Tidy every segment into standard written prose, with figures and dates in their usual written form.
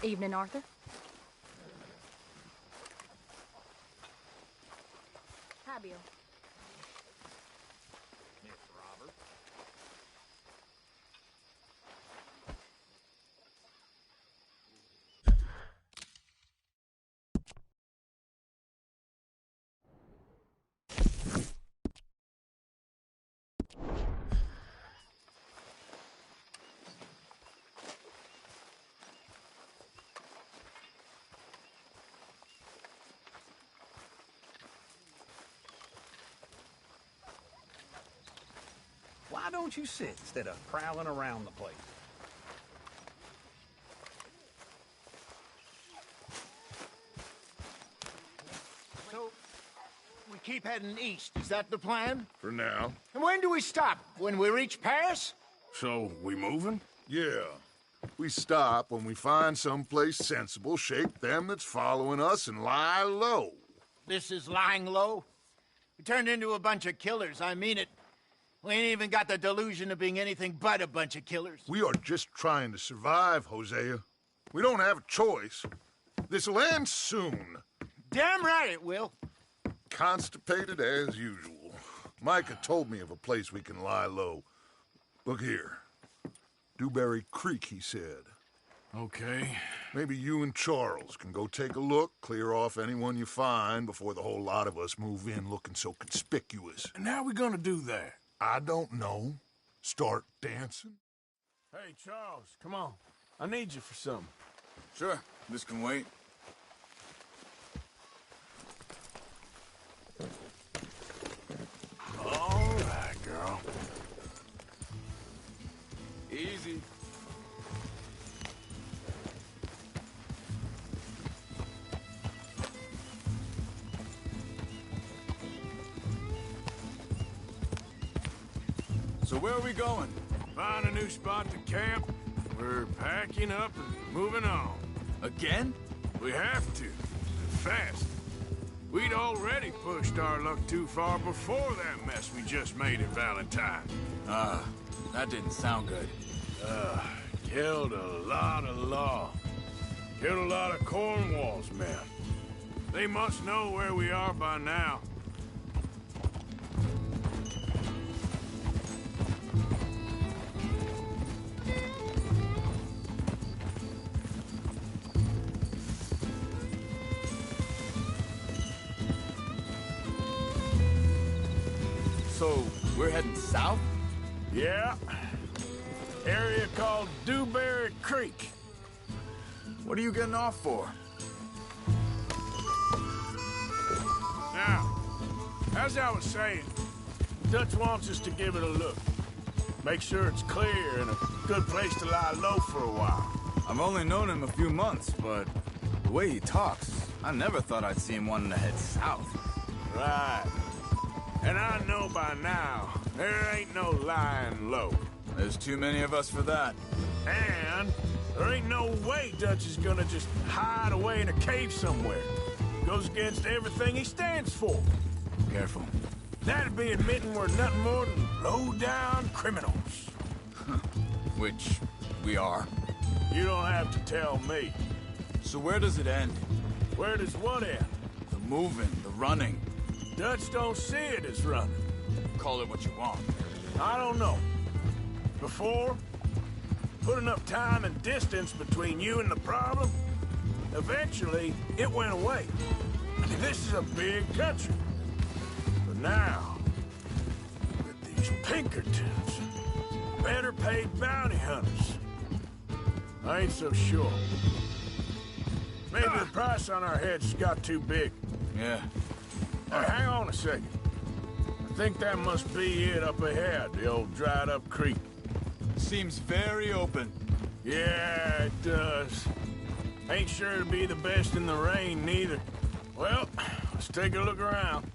Evening, Arthur. Hi, Bill. Miss Robert. Why don't you sit instead of prowling around the place? So, we keep heading east, is that the plan? For now. And when do we stop? When we reach Paris? So, we moving? Yeah. We stop when we find someplace sensible, shake them that's following us, and lie low. This is lying low? We turned into a bunch of killers, I mean it. We ain't even got the delusion of being anything but a bunch of killers. We are just trying to survive, Hosea. We don't have a choice. This'll end soon. Damn right it will. Constipated as usual. Micah told me of a place we can lie low. Look here. Dewberry Creek, he said. Okay. Maybe you and Charles can go take a look, clear off anyone you find before the whole lot of us move in looking so conspicuous. And how we gonna do that? I don't know. Start dancing? Hey, Charles, come on. I need you for something. Sure, this can wait. All right, girl. Easy. So where are we going? Find a new spot to camp. We're packing up and moving on. Again? We have to. And fast. We'd already pushed our luck too far before that mess we just made at Valentine. That didn't sound good. Killed a lot of law. Killed a lot of Cornwall's men. They must know where we are by now. So, we're heading south? Yeah. Area called Dewberry Creek. What are you getting off for? Now, as I was saying, Dutch wants us to give it a look. Make sure it's clear and a good place to lie low for a while. I've only known him a few months, but the way he talks, I never thought I'd see him wanting to head south. Right. And I know by now, there ain't no lying low. There's too many of us for that. And there ain't no way Dutch is gonna just hide away in a cave somewhere. Goes against everything he stands for. Careful. That'd be admitting we're nothing more than low-down criminals. Which we are. You don't have to tell me. So where does it end? Where does what end? The moving, the running. Dutch don't see it as running. Call it what you want. I don't know. Before, put enough time and distance between you and the problem, eventually it went away. This is a big country. But now, with these Pinkertons, better paid bounty hunters, I ain't so sure. Maybe the price on our heads got too big. Yeah. Hey, hang on a second. I think that must be it up ahead, the old dried-up creek. Seems very open. Yeah, it does. Ain't sure to be the best in the rain, neither. Well, let's take a look around.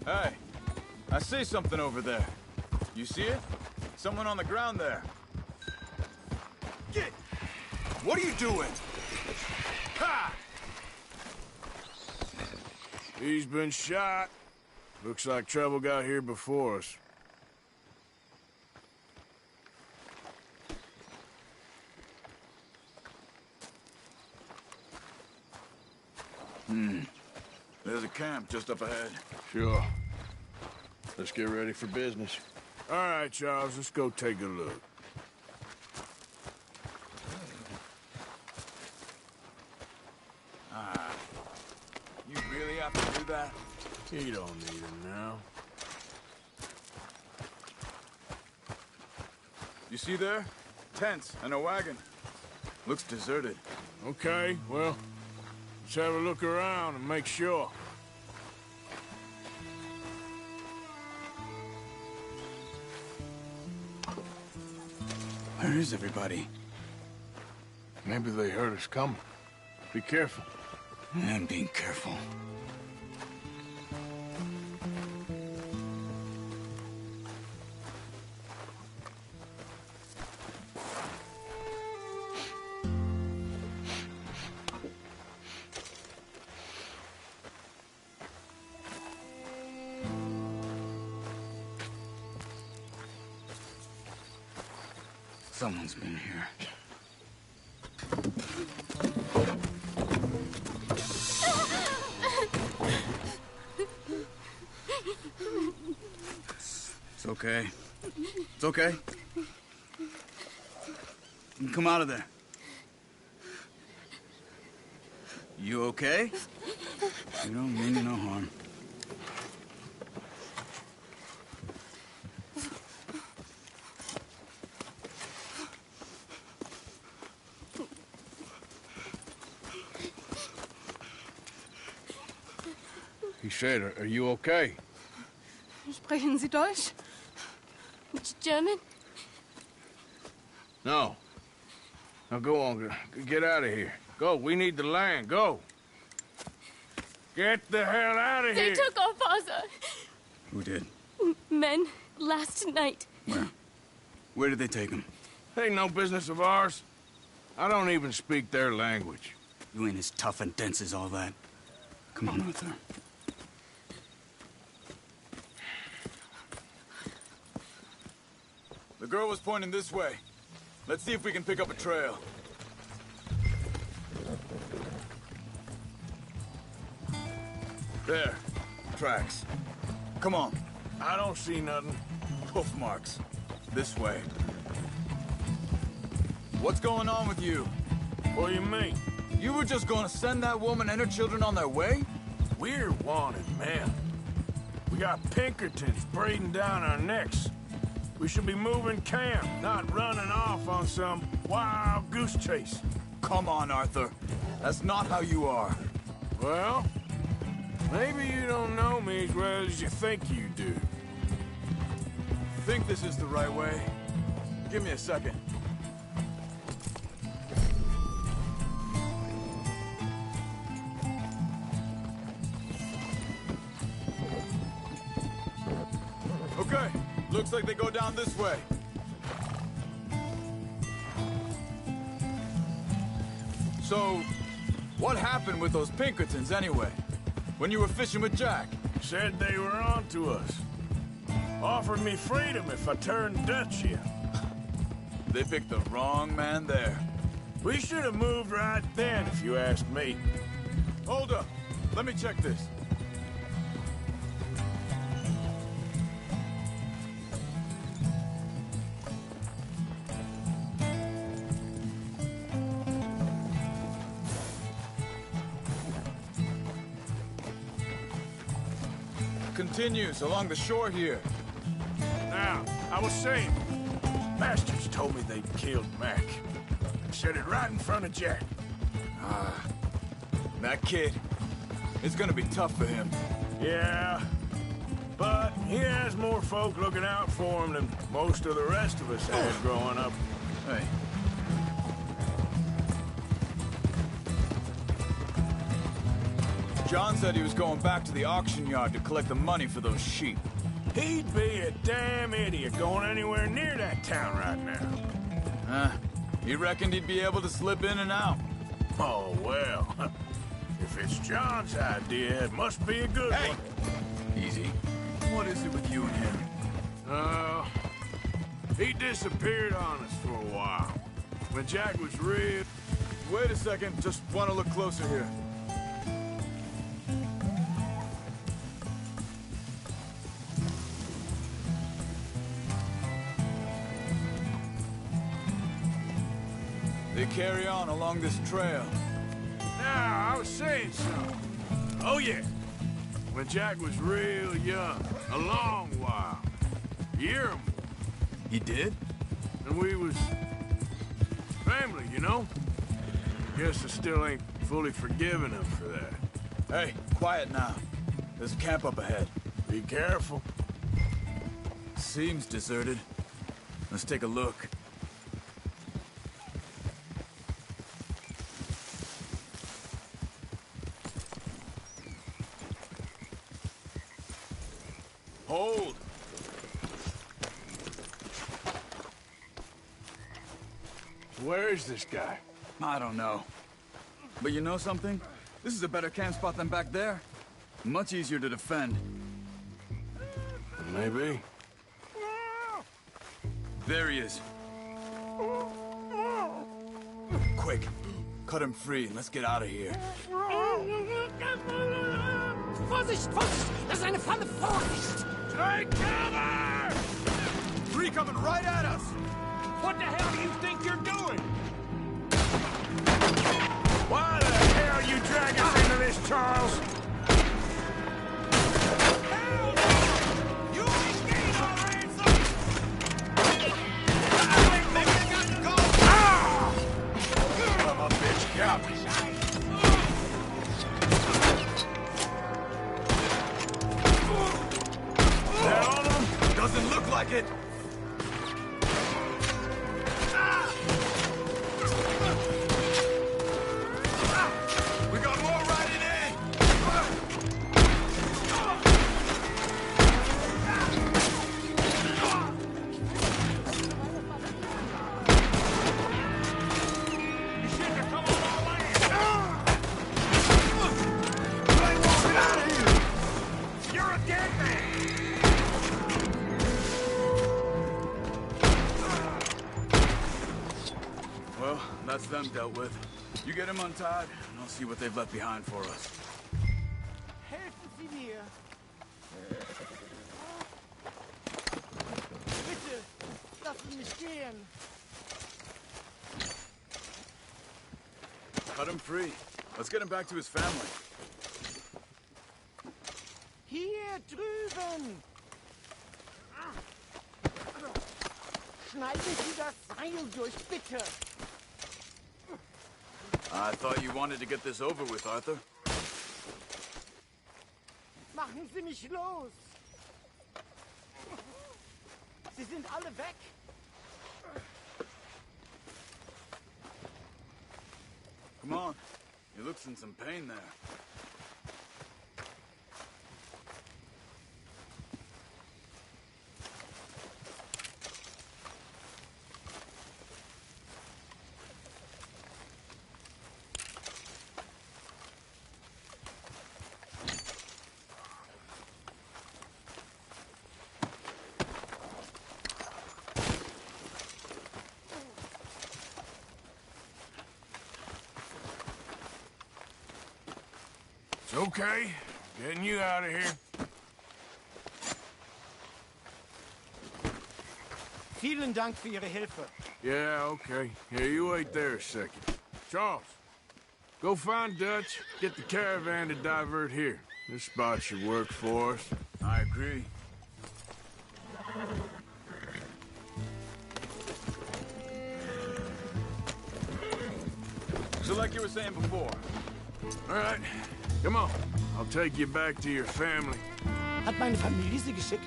Hey, I see something over there. You see it? Someone on the ground there. Get! What are you doing? Ha! He's been shot. Looks like trouble got here before us. There's a camp just up ahead. Sure. Let's get ready for business. All right, Charles, let's go take a look. You really have to do that? You don't need him now. You see there? Tents and a wagon. Looks deserted. Okay, well, let's have a look around and make sure. Where is everybody? Maybe they heard us coming. Be careful. I'm being careful. Someone's been here. It's okay. It's okay. You can come out of there. You okay? You don't mean you no harm. He said, are you okay? Sprechen Sie Deutsch? German? No. Now go on, get out of here. Go, we need the land, go. Get the hell out of They here. took our father. Who did? Men, last night. Where? Where did they take him? Ain't no business of ours. I don't even speak their language. You ain't as tough and dense as all that. Come on, Arthur. The girl was pointing this way. Let's see if we can pick up a trail. There. Tracks. Come on. I don't see nothing. Hoof marks. This way. What's going on with you? What do you mean? You were just gonna send that woman and her children on their way? We're wanted men. We got Pinkertons breathing down our necks. We should be moving camp, not running off on some wild goose chase. Come on, Arthur. That's not how you are. Well, maybe you don't know me as well as you think you do. Think this is the right way? Give me a second. Okay, looks like they go down this way. So, what happened with those Pinkertons anyway? When you were fishing with Jack? Said they were on to us. Offered me freedom if I turned Dutch here. They picked the wrong man there. We should have moved right then, if you ask me. Hold up. Let me check this. Continues along the shore here. Now, I was saying, bastards told me they'd killed Mac. Said it right in front of Jack. That kid, it's gonna be tough for him. Yeah, but he has more folk looking out for him than most of the rest of us had growing up. Hey. John said he was going back to the auction yard to collect the money for those sheep. He'd be a damn idiot going anywhere near that town right now. He reckoned he'd be able to slip in and out. Oh, well. If it's John's idea, it must be a good Hey! one. Easy. What is it with you and him? He disappeared on us for a while. When Jack was real... Wait a second, just want to look closer here. They carry on along this trail. Now, I was saying something. Oh, yeah. When Jack was real young, a long while. A year or more. He did? And we was family, you know? Guess I still ain't fully forgiven him for that. Hey, quiet now. There's a camp up ahead. Be careful. Seems deserted. Let's take a look. Hold! Where is this guy? I don't know. But you know something? This is a better camp spot than back there. Much easier to defend. Maybe. There he is. Quick, cut him free and let's get out of here. Vorsicht, Vorsicht! Das ist eine Falle! Vorsicht! Take cover! Three coming right at us! What the hell do you think you're doing? Why the hell are you dragging us into this, Charles? You ain't getting our ransom! Maybe I got to go! Son of a bitch, got me. They're on him? Doesn't look like it. We got more riding in! You're a dead man! Well, that's them dealt with. You get him untied, and I'll see what they've left behind for us. Helfen Sie mir! Bitte, lassen Sie mich gehen! Cut him free. Let's get him back to his family. Hier drüben! Schneiden Sie das Seil durch, bitte! I thought you wanted to get this over with, Arthur. Machen Sie mich los! Sie sind alle weg! Come on. He looks in some pain there. It's okay. Getting you out of here. Vielen Dank für Ihre Hilfe. Yeah, okay. Here, you wait there a second. Charles, go find Dutch, get the caravan to divert here. This spot should work for us. I agree. So like you were saying before. All right, come on. I'll take you back to your family. Hat meine Familie Sie geschickt?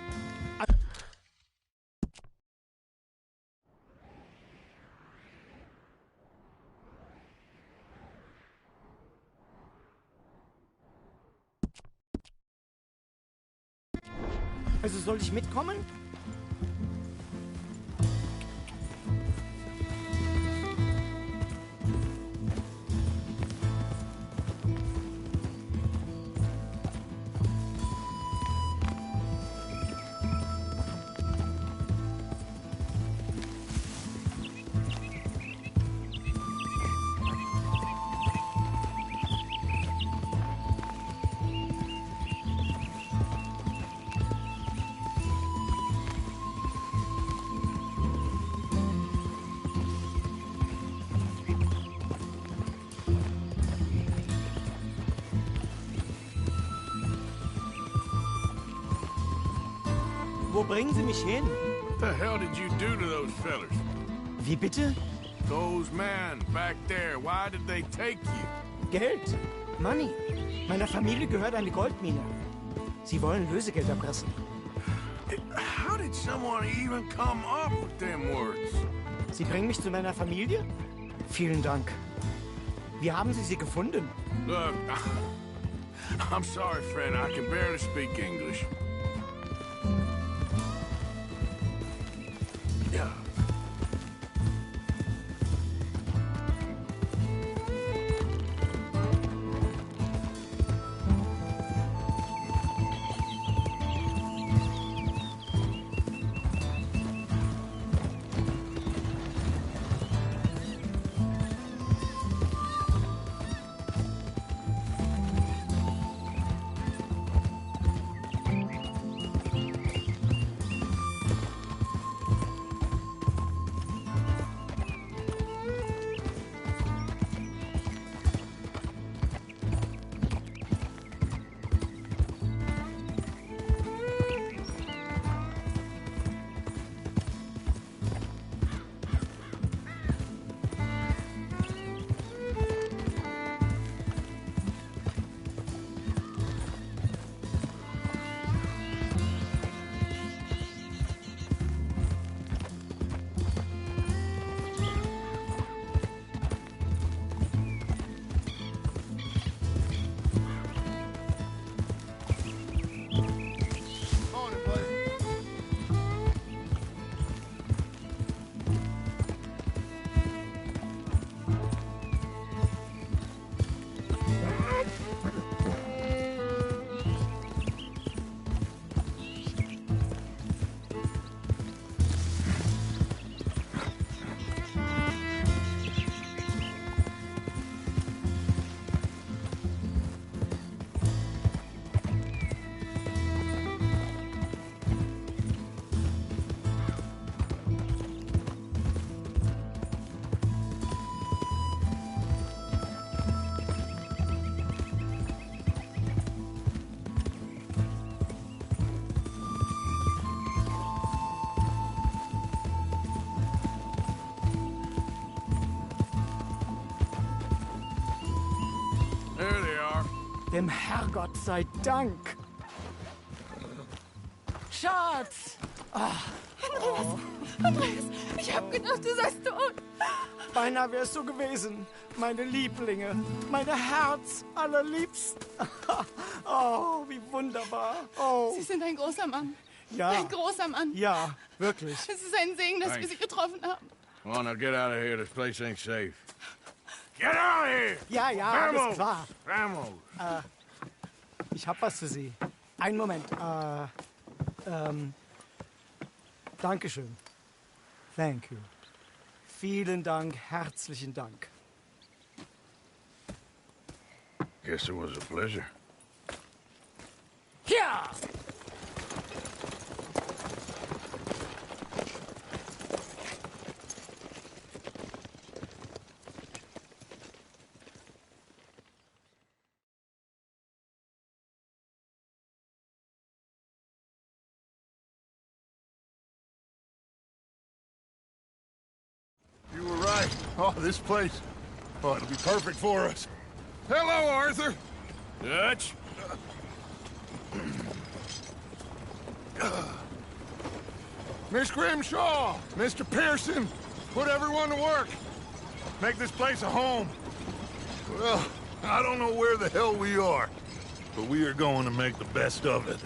Also soll ich mitkommen? Wo bringen Sie mich hin? What the hell did you do to those fellers? Wie bitte? Those men back there, why did they take you? Geld. Money. Meiner Familie gehört eine Goldmine. Sie wollen Lösegeld erpressen. How did someone even come up with them words? Sie bringen mich zu meiner Familie? Vielen Dank. Wie haben Sie sie gefunden? Look, I'm sorry, friend. I can barely speak English. Yeah. There they are. Dem Herrgott sei Dank. Schatz! Andreas, ich hab gedacht, du seist tot. Beinahe wär's so gewesen. Meine Lieblinge, meine Herz allerliebsten. Oh, wie wunderbar. Oh, Sie sind ein großer Mann. ja. Ein großer Mann. Ja, wirklich. Es ist ein Segen, dass wir Sie getroffen haben. Come on, now get out of here. This place ain't safe. Get out of here! Ja, ja, alles klar. Vamos! Ich hab was für Sie. Einen Moment. Dankeschön. Thank you. Vielen Dank, herzlichen Dank. Guess it was a pleasure. Ja! You were right. Oh, this place. Oh, it'll be perfect for us. Hello, Arthur. Dutch? Miss Grimshaw, Mr. Pearson, put everyone to work. Make this place a home. Well, I don't know where the hell we are, but we are going to make the best of it.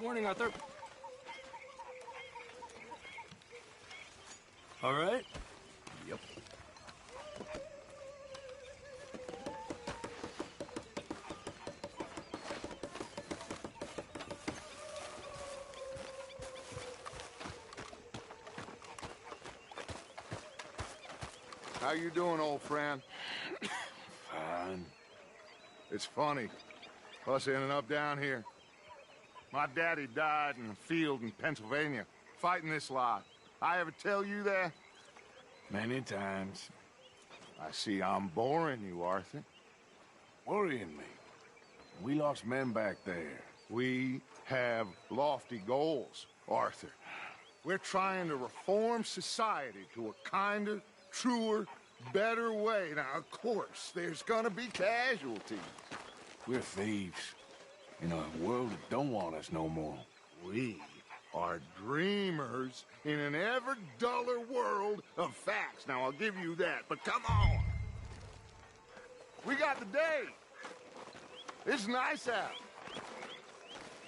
Morning, Arthur. All right? Yep. How you doing, old friend? Fine. It's funny, us ending up down here. My daddy died in a field in Pennsylvania, fighting this lot. I ever tell you that? Many times. I see I'm boring you, Arthur. Worrying me. We lost men back there. We have lofty goals, Arthur. We're trying to reform society to a kinder, truer, better way. Now, of course, there's gonna be casualties. We're thieves. In a world that don't want us no more. We are dreamers in an ever duller world of facts. Now, I'll give you that, but come on. We got the day. It's nice out.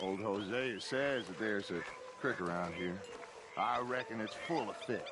Old Hosea says that there's a creek around here. I reckon it's full of fish.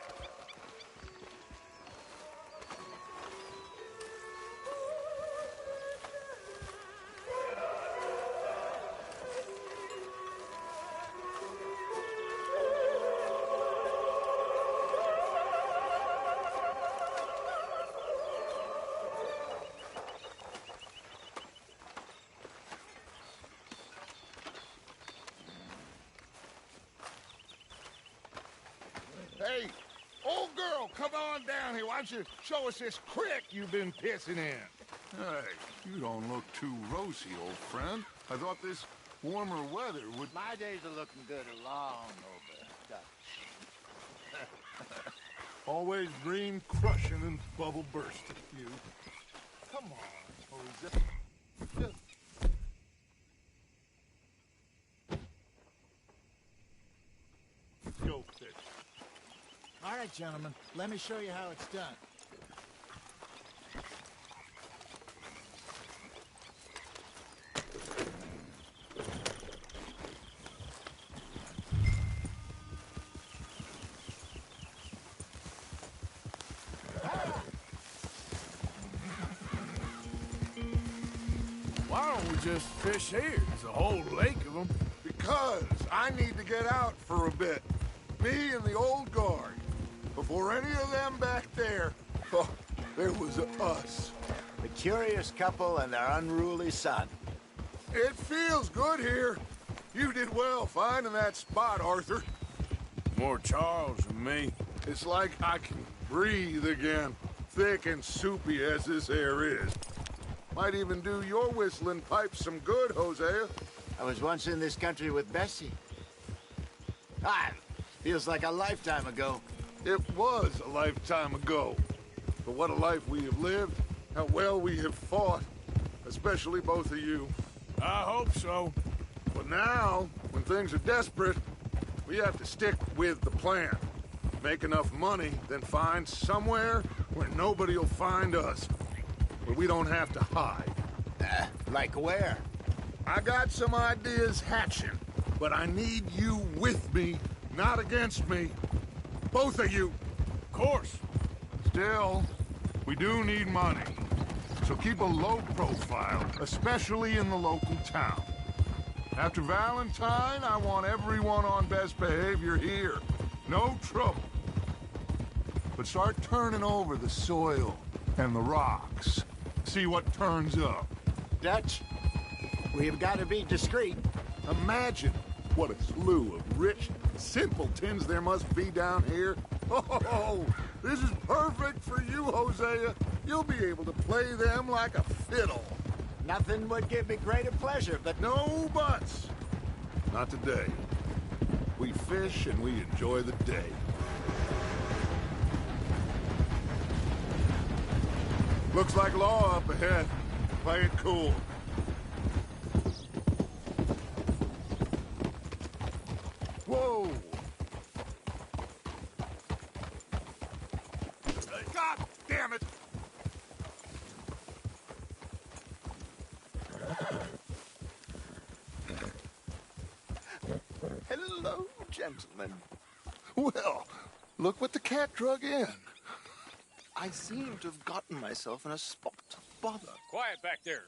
Hey, old girl, come on down here. Why don't you show us this creek you've been pissing in? Hey, you don't look too rosy, old friend. I thought this warmer weather would... My days are looking good along over, Dutch. Always green crushing and bubble bursting, you. Come on, Jose. Just... Go fish. All right, gentlemen, let me show you how it's done. Why don't we just fish here? There's a whole lake of them. Because I need to get out for a bit. Me and the old guard. Before any of them back there, oh, there was us. The curious couple and their unruly son. It feels good here. You did well finding that spot, Arthur. More Charles than me. It's like I can breathe again, thick and soupy as this air is. Might even do your whistling pipes some good, Hosea. I was once in this country with Bessie. Feels like a lifetime ago. It was a lifetime ago. But what a life we have lived, how well we have fought, especially both of you. I hope so. But now, when things are desperate, we have to stick with the plan. Make enough money, then find somewhere where nobody will find us. Where we don't have to hide. Like where? I got some ideas hatching, but I need you with me, not against me. Both of you. Of course. Still, we do need money. So keep a low profile, especially in the local town. After Valentine, I want everyone on best behavior here. No trouble. But start turning over the soil and the rocks. See what turns up. Dutch, we've got to be discreet. Imagine what a slew of rich simpletons there must be down here. Oh, this is perfect for you, Hosea. You'll be able to play them like a fiddle. Nothing would give me greater pleasure, but No buts. Not today. We fish and we enjoy the day. Looks like law up ahead. Play it cool. Whoa! God damn it! gentlemen. Well, look what the cat drug in. I seem to have gotten myself in a spot of bother. Quiet back there.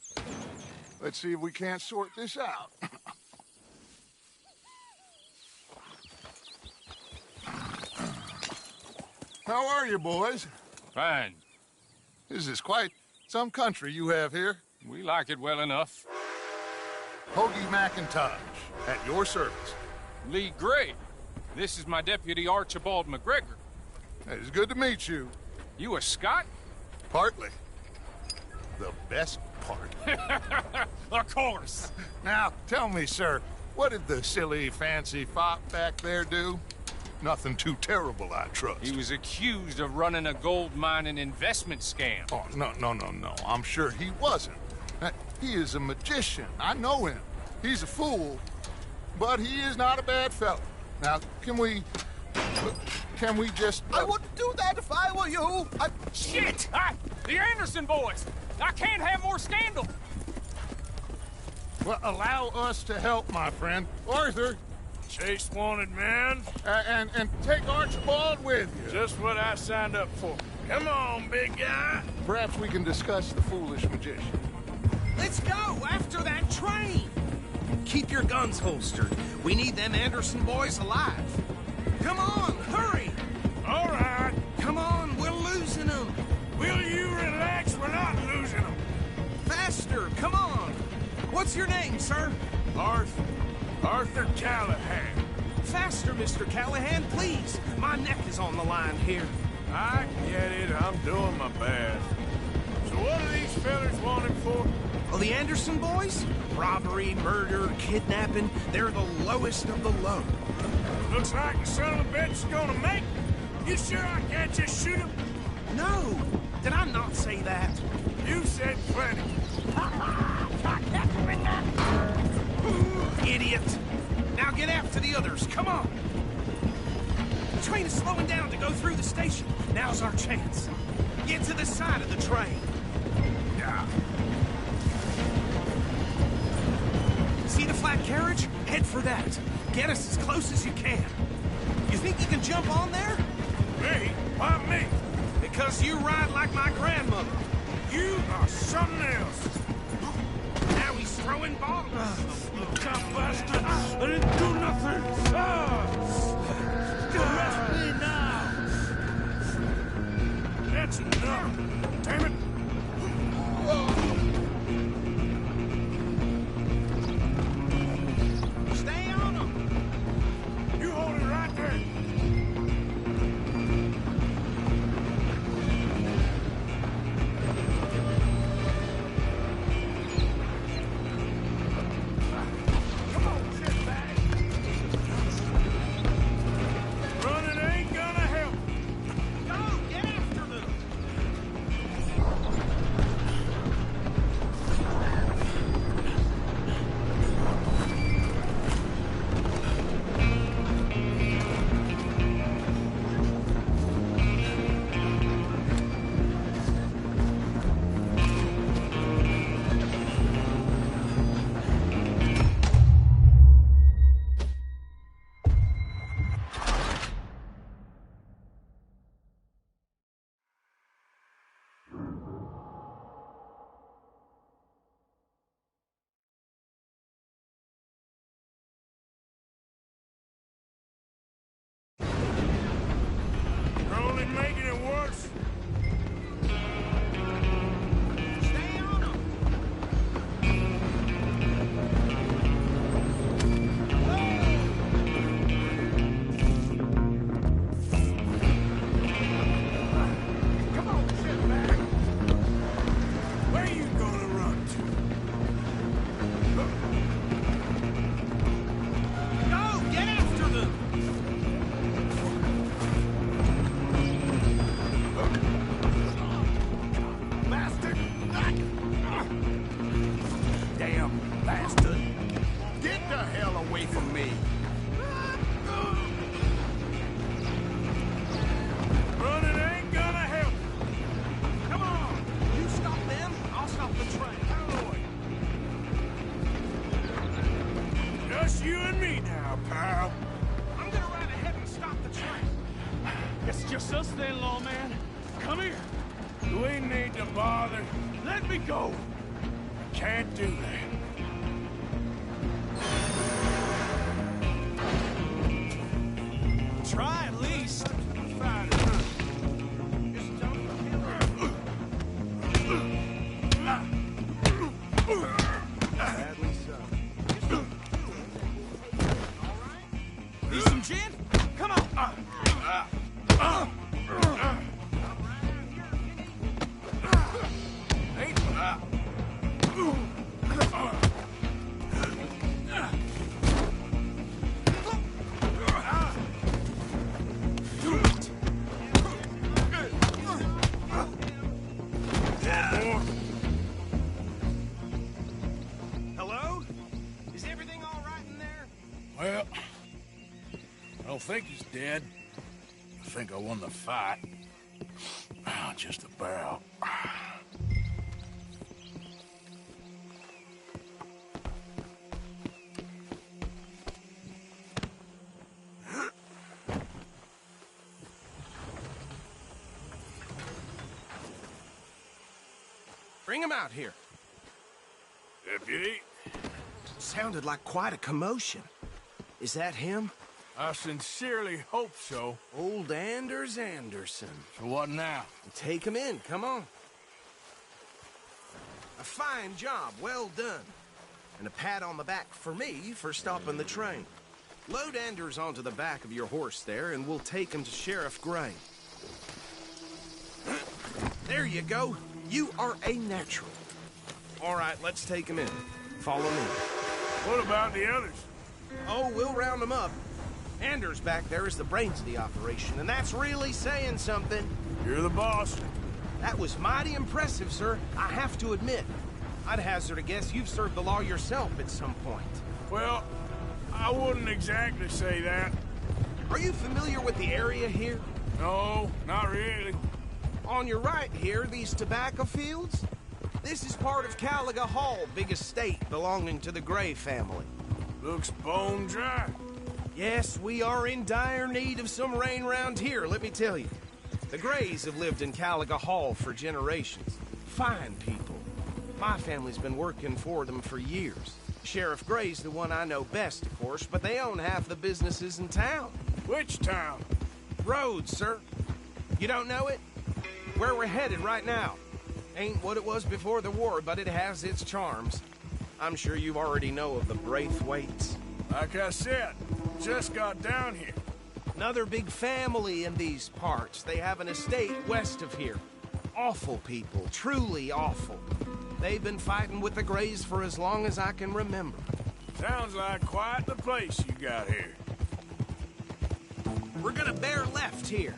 Let's see if we can't sort this out. How are you, boys? Fine. This is quite some country you have here. We like it well enough. Hoagie McIntosh, at your service. Lee Gray. This is my deputy Archibald McGregor. It's good to meet you. You a Scot? Partly. The best part. Of course. Now, tell me, sir, what did the silly, fancy fop back there do? Nothing too terrible, I trust. He was accused of running a gold mining investment scam. Oh, no. I'm sure he wasn't. He is a magician. I know him. He's a fool, but he is not a bad fellow. Now, can we just... I wouldn't do that if I were you. Shit! The Anderson boys! I can't have more scandal! Well, allow us to help, my friend. Arthur! Chase wanted man. And take Archibald with you. Just what I signed up for. Come on, big guy. Perhaps we can discuss the foolish magician. Let's go after that train. Keep your guns holstered. We need them Anderson boys alive. Come on, hurry. All right. Come on, we're losing them. Will you relax? We're not losing them. Faster, come on. What's your name, sir? Arthur Callahan. Faster, Mr. Callahan, please. My neck is on the line here. I get it. I'm doing my best. So what are these fellas wanted for? Well, the Anderson boys? Robbery, murder, kidnapping. They're the lowest of the low. Looks like the son of a bitch is gonna make it. You sure I can't just shoot him? No. Did I not say that? You said plenty. Idiot. Now get after the others. Come on. The train is slowing down to go through the station. Now's our chance. Get to the side of the train. Yeah. See the flat carriage? Head for that. Get us as close as you can. You think you can jump on there? Me? Why me? Because you ride like my grandmother. You are something else. Now he's throwing bottles. You dumb bastard! I didn't do nothing! Arrest me now! That's enough! Damn it! Stay on him! You hold it right there! Running ain't gonna It's just us then, lawman. Come here. Do we need to bother? Let me go. Can't do that. Try at least. Sadly so. Need some gin? Come on. Hello? Is everything all right in there? Well, I don't think he's dead. I think I won the fight. Just about. Bring him out here. Deputy, Sounded like quite a commotion. Is that him? I sincerely hope so. Old Anders Anderson. So what now? Take him in, come on. A fine job, well done. And a pat on the back for me for stopping the train. Load Anders onto the back of your horse there, and we'll take him to Sheriff Gray. There you go. You are a natural. All right, let's take him in. Follow me. What about the others? Oh, we'll round them up. Anders back there is the brains of the operation, and that's really saying something. You're the boss. That was mighty impressive, sir. I have to admit. I'd hazard a guess you've served the law yourself at some point. Well, I wouldn't exactly say that. Are you familiar with the area here? No, not really. On your right here, these tobacco fields? This is part of Caliga Hall, big estate belonging to the Gray family. Looks bone dry. Yes, we are in dire need of some rain round here, let me tell you. The Grays have lived in Caliga Hall for generations. Fine people. My family's been working for them for years. Sheriff Gray's the one I know best, of course, but they own half the businesses in town. Which town? Rhodes, sir. You don't know it? Where we're headed right now. Ain't what it was before the war, but it has its charms. I'm sure you already know of the Braithwaites. Like I said, just got down here. Another big family in these parts. They have an estate west of here. Awful people, truly awful. They've been fighting with the Grays for as long as I can remember. Sounds like quite the place you got here. We're gonna bear left here.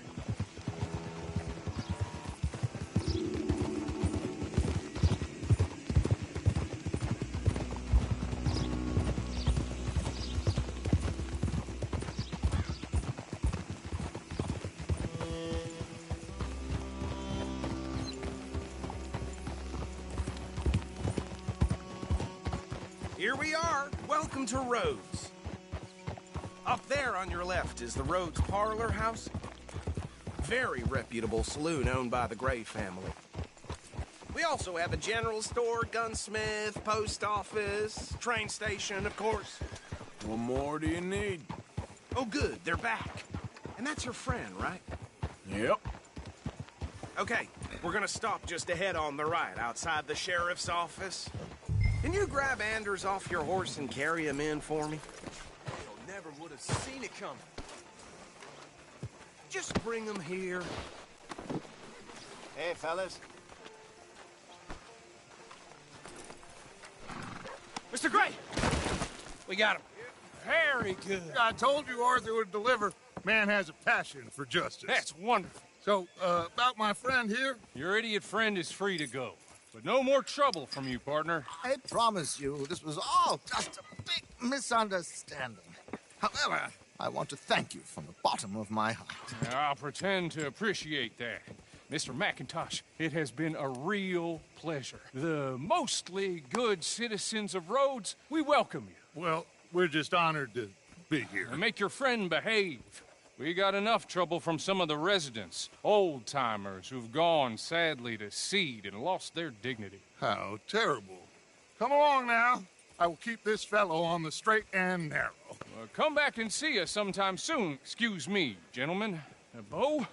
Here we are. Welcome to Rhodes. Up there on your left is the Rhodes Parlor House. Very reputable saloon owned by the Gray family. We also have a general store, gunsmith, post office, train station, of course. What more do you need? Oh, good. They're back. And that's your friend, right? Yep. Okay, we're gonna stop just ahead on the right, outside the sheriff's office. Can you grab Anders off your horse and carry him in for me? Never would have seen it coming. Just bring him here. Hey, fellas. Mr. Gray! We got him. Very good. I told you Arthur would deliver. Man has a passion for justice. That's wonderful. So, about my friend here? Your idiot friend is free to go. But no more trouble from you, partner. I promise you, this was all just a big misunderstanding. However, I want to thank you from the bottom of my heart. I'll pretend to appreciate that. Mr. McIntosh, it has been a real pleasure. The mostly good citizens of Rhodes, we welcome you. Well, we're just honored to be here. And make your friend behave. We got enough trouble from some of the residents, old-timers who've gone, sadly, to seed and lost their dignity. How terrible. Come along now. I will keep this fellow on the straight and narrow. Come back and see us sometime soon. Excuse me, gentlemen. Bo,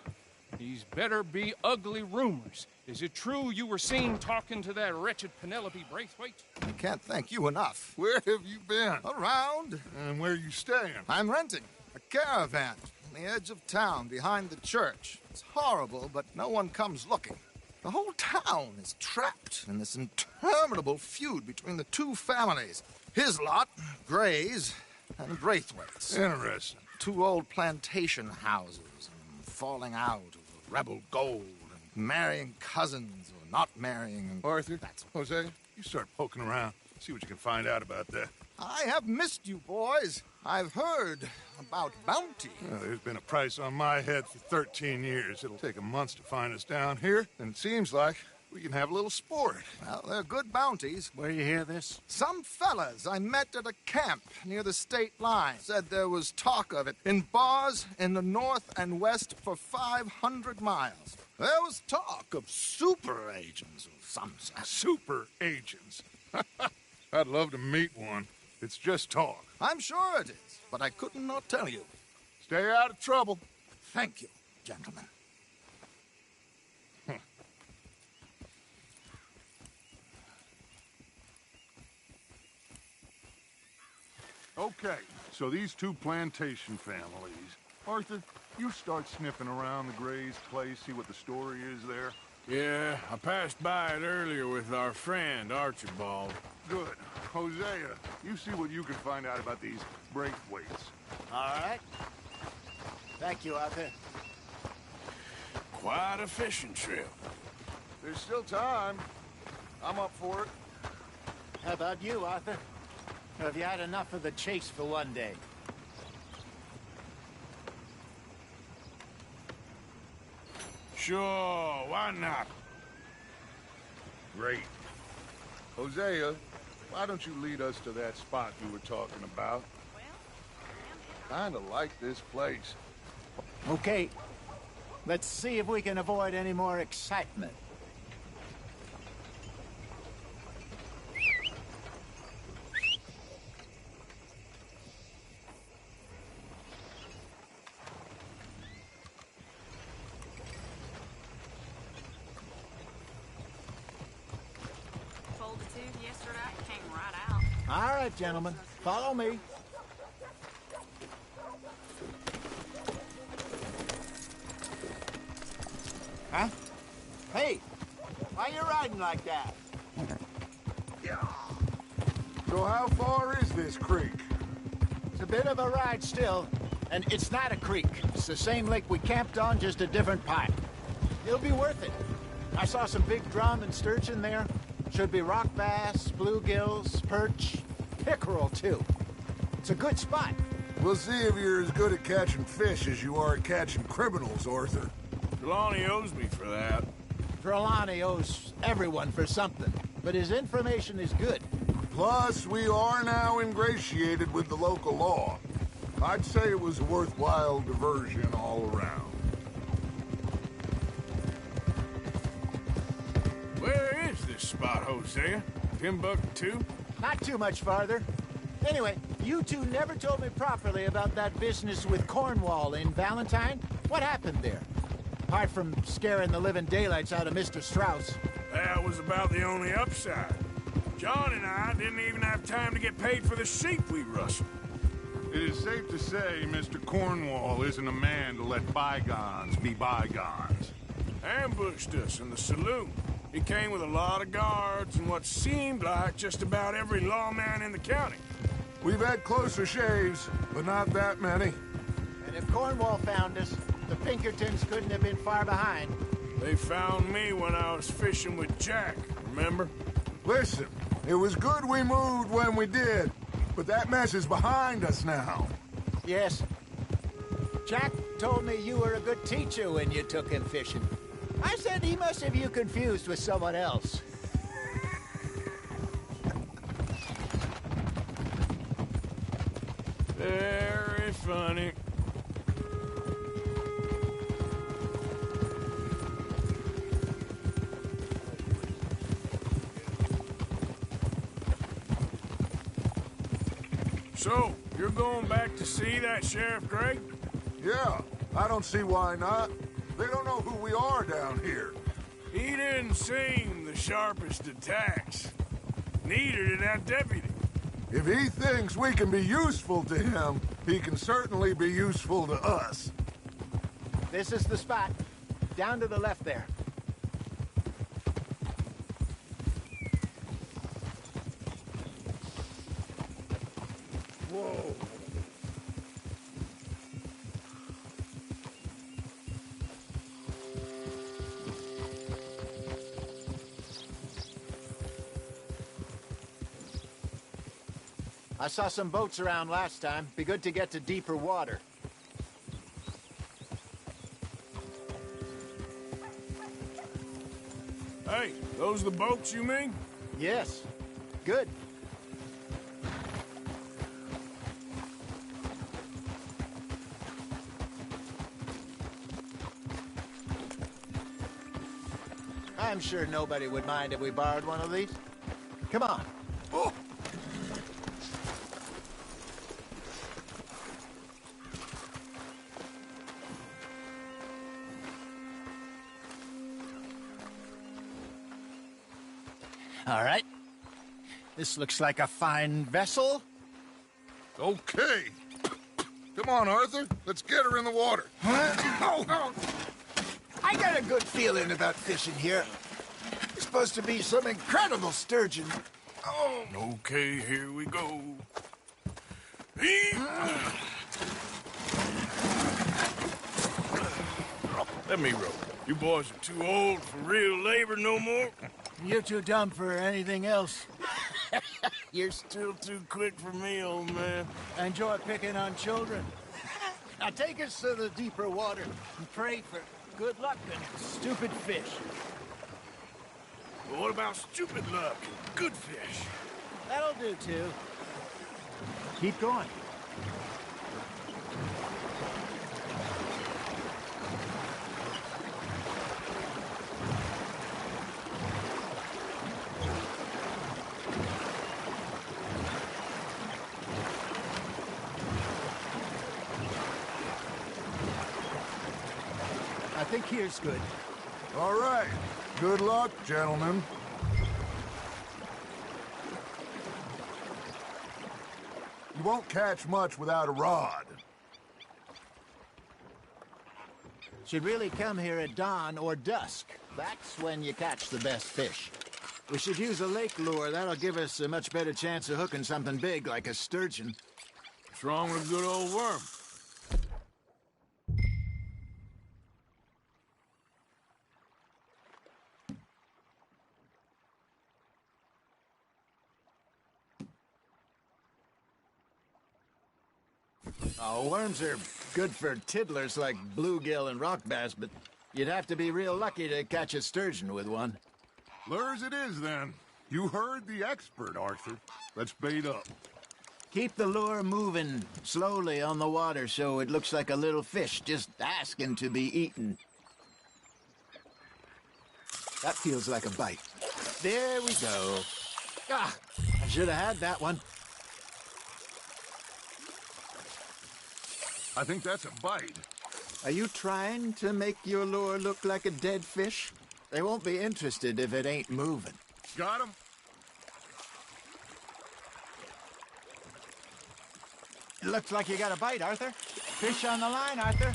these better be ugly rumors. Is it true you were seen talking to that wretched Penelope Braithwaite? I can't thank you enough. Where have you been? Around. And where are you staying? I'm renting a caravan on the edge of town behind the church. It's horrible, but no one comes looking. The whole town is trapped in this interminable feud between the two families. His lot, Gray's, and Braithwaite's. Interesting. Two old plantation houses, and falling out over rebel gold, and marrying cousins or not marrying. And Arthur, Hosea, you start poking around. See what you can find out about that. I have missed you, boys. I've heard about bounty. Well, there's been a price on my head for 13 years. It'll take a month to find us down here, and it seems like we can have a little sport. Well, they're good bounties. Where you hear this? Some fellas I met at a camp near the state line said there was talk of it in bars in the north and west for 500 miles. There was talk of super agents of some sort. Super agents? I'd love to meet one. It's just talk. I'm sure it is, but I couldn't not tell you. Stay out of trouble. Thank you, gentlemen. Okay, so these two plantation families. Arthur, you start sniffing around the Gray's place, see what the story is there. Yeah, I passed by it earlier with our friend, Archibald. Good. Hosea, you see what you can find out about these Braithwaites. All right. Thank you, Arthur. Quite a fishing trip. There's still time. I'm up for it. How about you, Arthur? Or have you had enough of the chase for one day? Sure, why not? Great. Hosea, why don't you lead us to that spot you were talking about? Kinda like this place. Okay. Let's see if we can avoid any more excitement. All right, gentlemen, follow me. Huh? Hey, why you riding like that? So how far is this creek? It's a bit of a ride still, and it's not a creek. It's the same lake we camped on, just a different part. It'll be worth it. I saw some big drum and sturgeon there. Should be rock bass, bluegills, perch, pickerel, too. It's a good spot. We'll see if you're as good at catching fish as you are at catching criminals, Arthur. Trelawney owes me for that. Trelawney owes everyone for something, but his information is good. Plus, we are now ingratiated with the local law. I'd say it was a worthwhile diversion all around. Where is this spot, Hosea? Timbuktu? Not too much farther. Anyway, you two never told me properly about that business with Cornwall in Valentine. What happened there? Apart from scaring the living daylights out of Mr. Strauss. That was about the only upside. John and I didn't even have time to get paid for the sheep we rustled. It is safe to say Mr. Cornwall isn't a man to let bygones be bygones. Ambushed us in the saloon. He came with a lot of guards and what seemed like just about every lawman in the county. We've had closer shaves, but not that many. And if Cornwall found us, the Pinkertons couldn't have been far behind. They found me when I was fishing with Jack, remember? Listen, it was good we moved when we did, but that mess is behind us now. Yes. Jack told me you were a good teacher when you took him fishing. I said he must have you confused with someone else. Very funny. So, you're going back to see that Sheriff Gray? Yeah, I don't see why not. They don't know who we are down here. He didn't seem the sharpest attacks. Neither did that deputy. If he thinks we can be useful to him, he can certainly be useful to us. This is the spot. Down to the left there. Whoa. I saw some boats around last time. Be good to get to deeper water. Hey, those the boats you mean? Yes. Good. I'm sure nobody would mind if we borrowed one of these. Come on. Oh. All right. This looks like a fine vessel. Okay. Come on, Arthur. Let's get her in the water. Oh. I got a good feeling about fishing here. It's supposed to be some incredible sturgeon. Oh. Okay, here we go. Let me row. You boys are too old for real labor no more. You're too dumb for anything else. You're still too quick for me, old man. Enjoy picking on children. Now take us to the deeper water and pray for good luck and stupid fish. But what about stupid luck and good fish? That'll do, too. Keep going. I think here's good. All right. Good luck, gentlemen. You won't catch much without a rod. Should really come here at dawn or dusk. That's when you catch the best fish. We should use a lake lure. That'll give us a much better chance of hooking something big like a sturgeon. What's wrong with a good old worm? Oh, worms are good for tiddlers like bluegill and rock bass, but you'd have to be real lucky to catch a sturgeon with one. Lures it is, then. You heard the expert, Arthur. Let's bait up. Keep the lure moving slowly on the water so it looks like a little fish just asking to be eaten. That feels like a bite. There we go. Ah, I should have had that one. I think that's a bite. Are you trying to make your lure look like a dead fish? They won't be interested if it ain't moving. Got him. It looks like you got a bite, Arthur. Fish on the line, Arthur.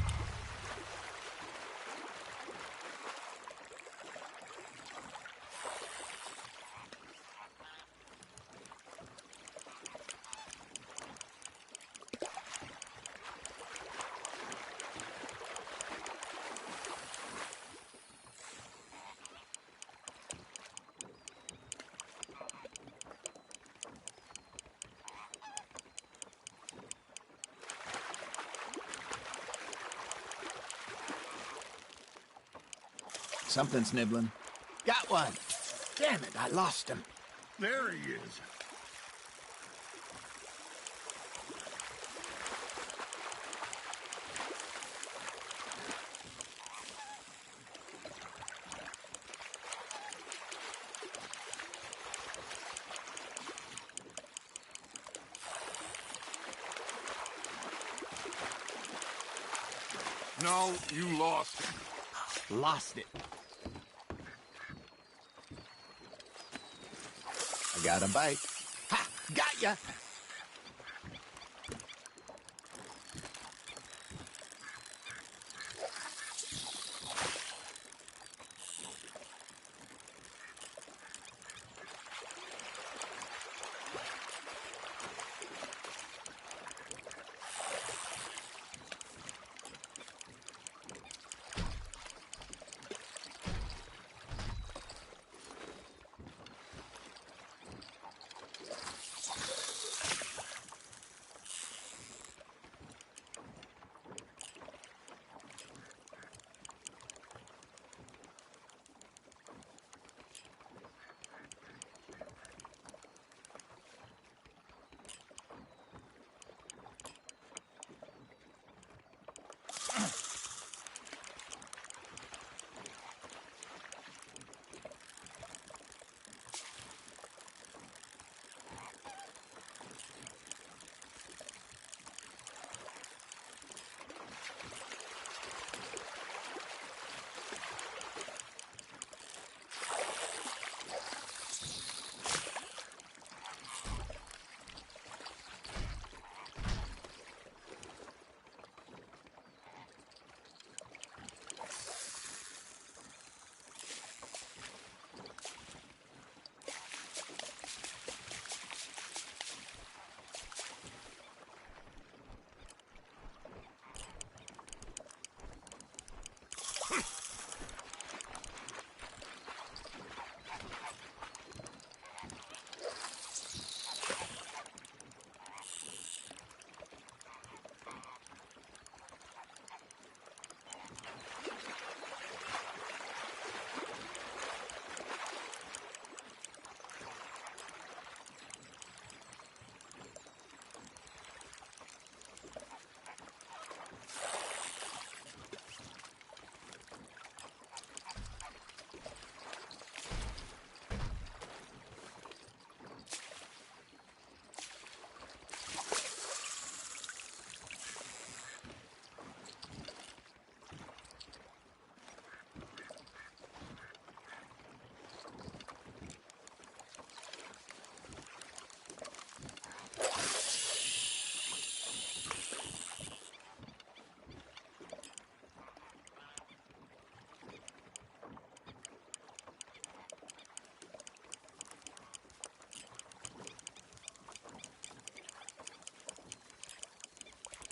Something's nibbling. Got one. Damn it, I lost him. There he is. No, you lost it. Lost it. I got a bite. Ha! Got ya!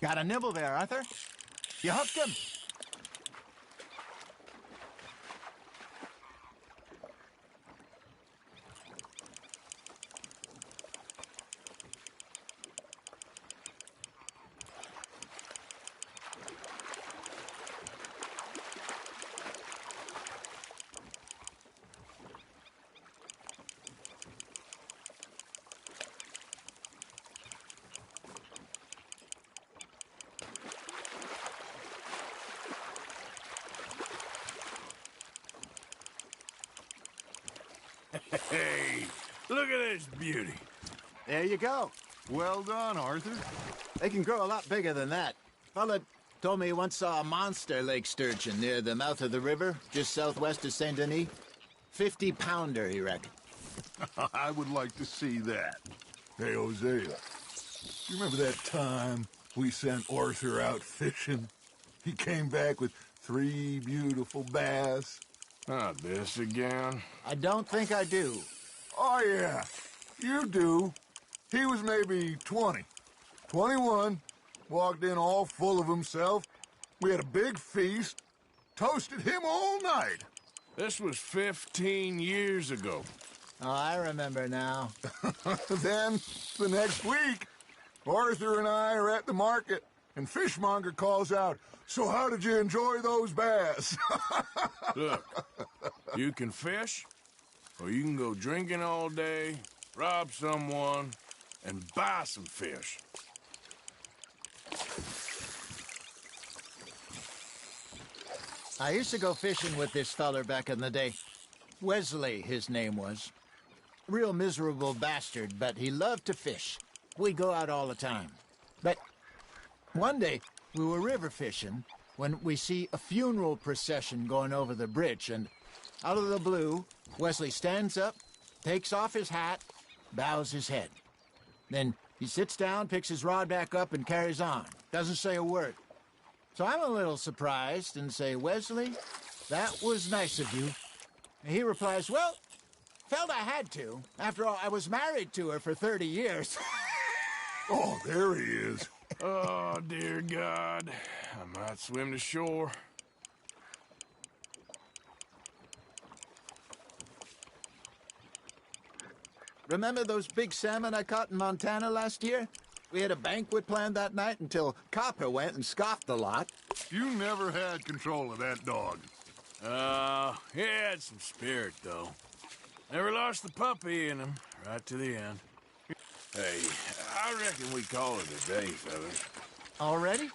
Got a nibble there, Arthur. You hooked him. Hey, look at this beauty. There you go. Well done, Arthur. They can grow a lot bigger than that. Fella told me he once saw a monster lake sturgeon near the mouth of the river, just southwest of Saint Denis. 50-pounder, he reckoned. I would like to see that. Hey, Hosea, you remember that time we sent Arthur out fishing? He came back with 3 beautiful bass. Not this again. I don't think I do. Oh, yeah, you do. He was maybe 20, 21, walked in all full of himself. We had a big feast, toasted him all night. This was 15 years ago. Oh, I remember now. Then, the next week, Arthur and I are at the market, and Fishmonger calls out, "So how did you enjoy those bass?" Look, you can fish, or you can go drinking all day, rob someone, and buy some fish. I used to go fishing with this feller back in the day. Wesley, his name was. Real miserable bastard, but he loved to fish. We'd go out all the time. But one day, we were river fishing, when we see a funeral procession going over the bridge, and out of the blue, Wesley stands up, takes off his hat, bows his head. Then he sits down, picks his rod back up, and carries on. Doesn't say a word. So I'm a little surprised and say, Wesley, that was nice of you. And he replies, well, felt I had to. After all, I was married to her for 30 years. Oh, there he is. Oh, dear God. I might swim to shore. Remember those big salmon I caught in Montana last year? We had a banquet planned that night until Copper went and scoffed a lot. You never had control of that dog. He had some spirit, though. Never lost the puppy in him, right to the end. Hey, I reckon we call it a day, fellas. Already?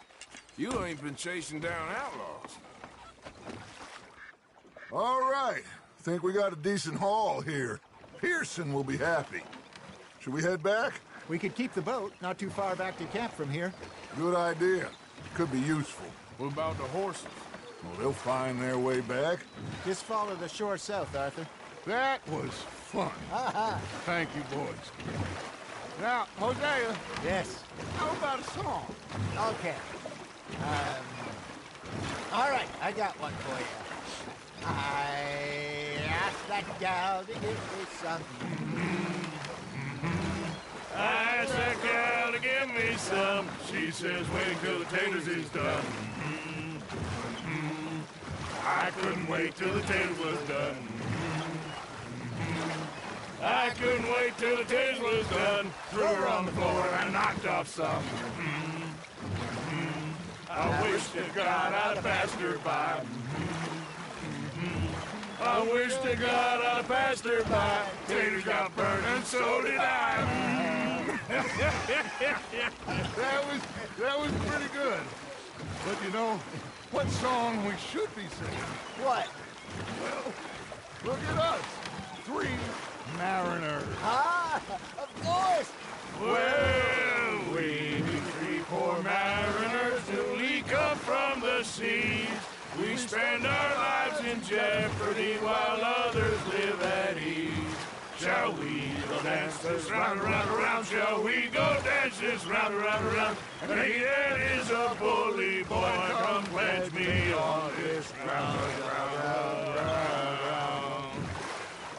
You ain't been chasing down outlaws. All right. Think we got a decent haul here. Pearson will be happy. Should we head back? We could keep the boat not too far back to camp from here. Good idea. Could be useful. What about the horses? Well, they'll find their way back. Just follow the shore south, Arthur. That was fun. Thank you, boys. Now, Hosea. Yes? How about a song? Okay. All right, I got one for you. I asked that gal to give me some. I asked that gal to give me some. She says wait till the taters is done. I couldn't wait till the taters was done. I couldn't wait till the taters was done. Threw her on the floor and knocked off some. I wish to God I'd passed her by. I wish to God I'd passed her by. Taters got burned and so did I. That was pretty good. But you know, what song we should be singing? What? Well, look at us. 3 mariners. Ah, of course. Well, we 3 poor mariners newly come from the seas. We spend our lives in jeopardy while others live at ease. Shall we go dance this round, around, around? Shall we go dance this round, around, around? And he that is a bully boy, come pledge me on this ground, ground.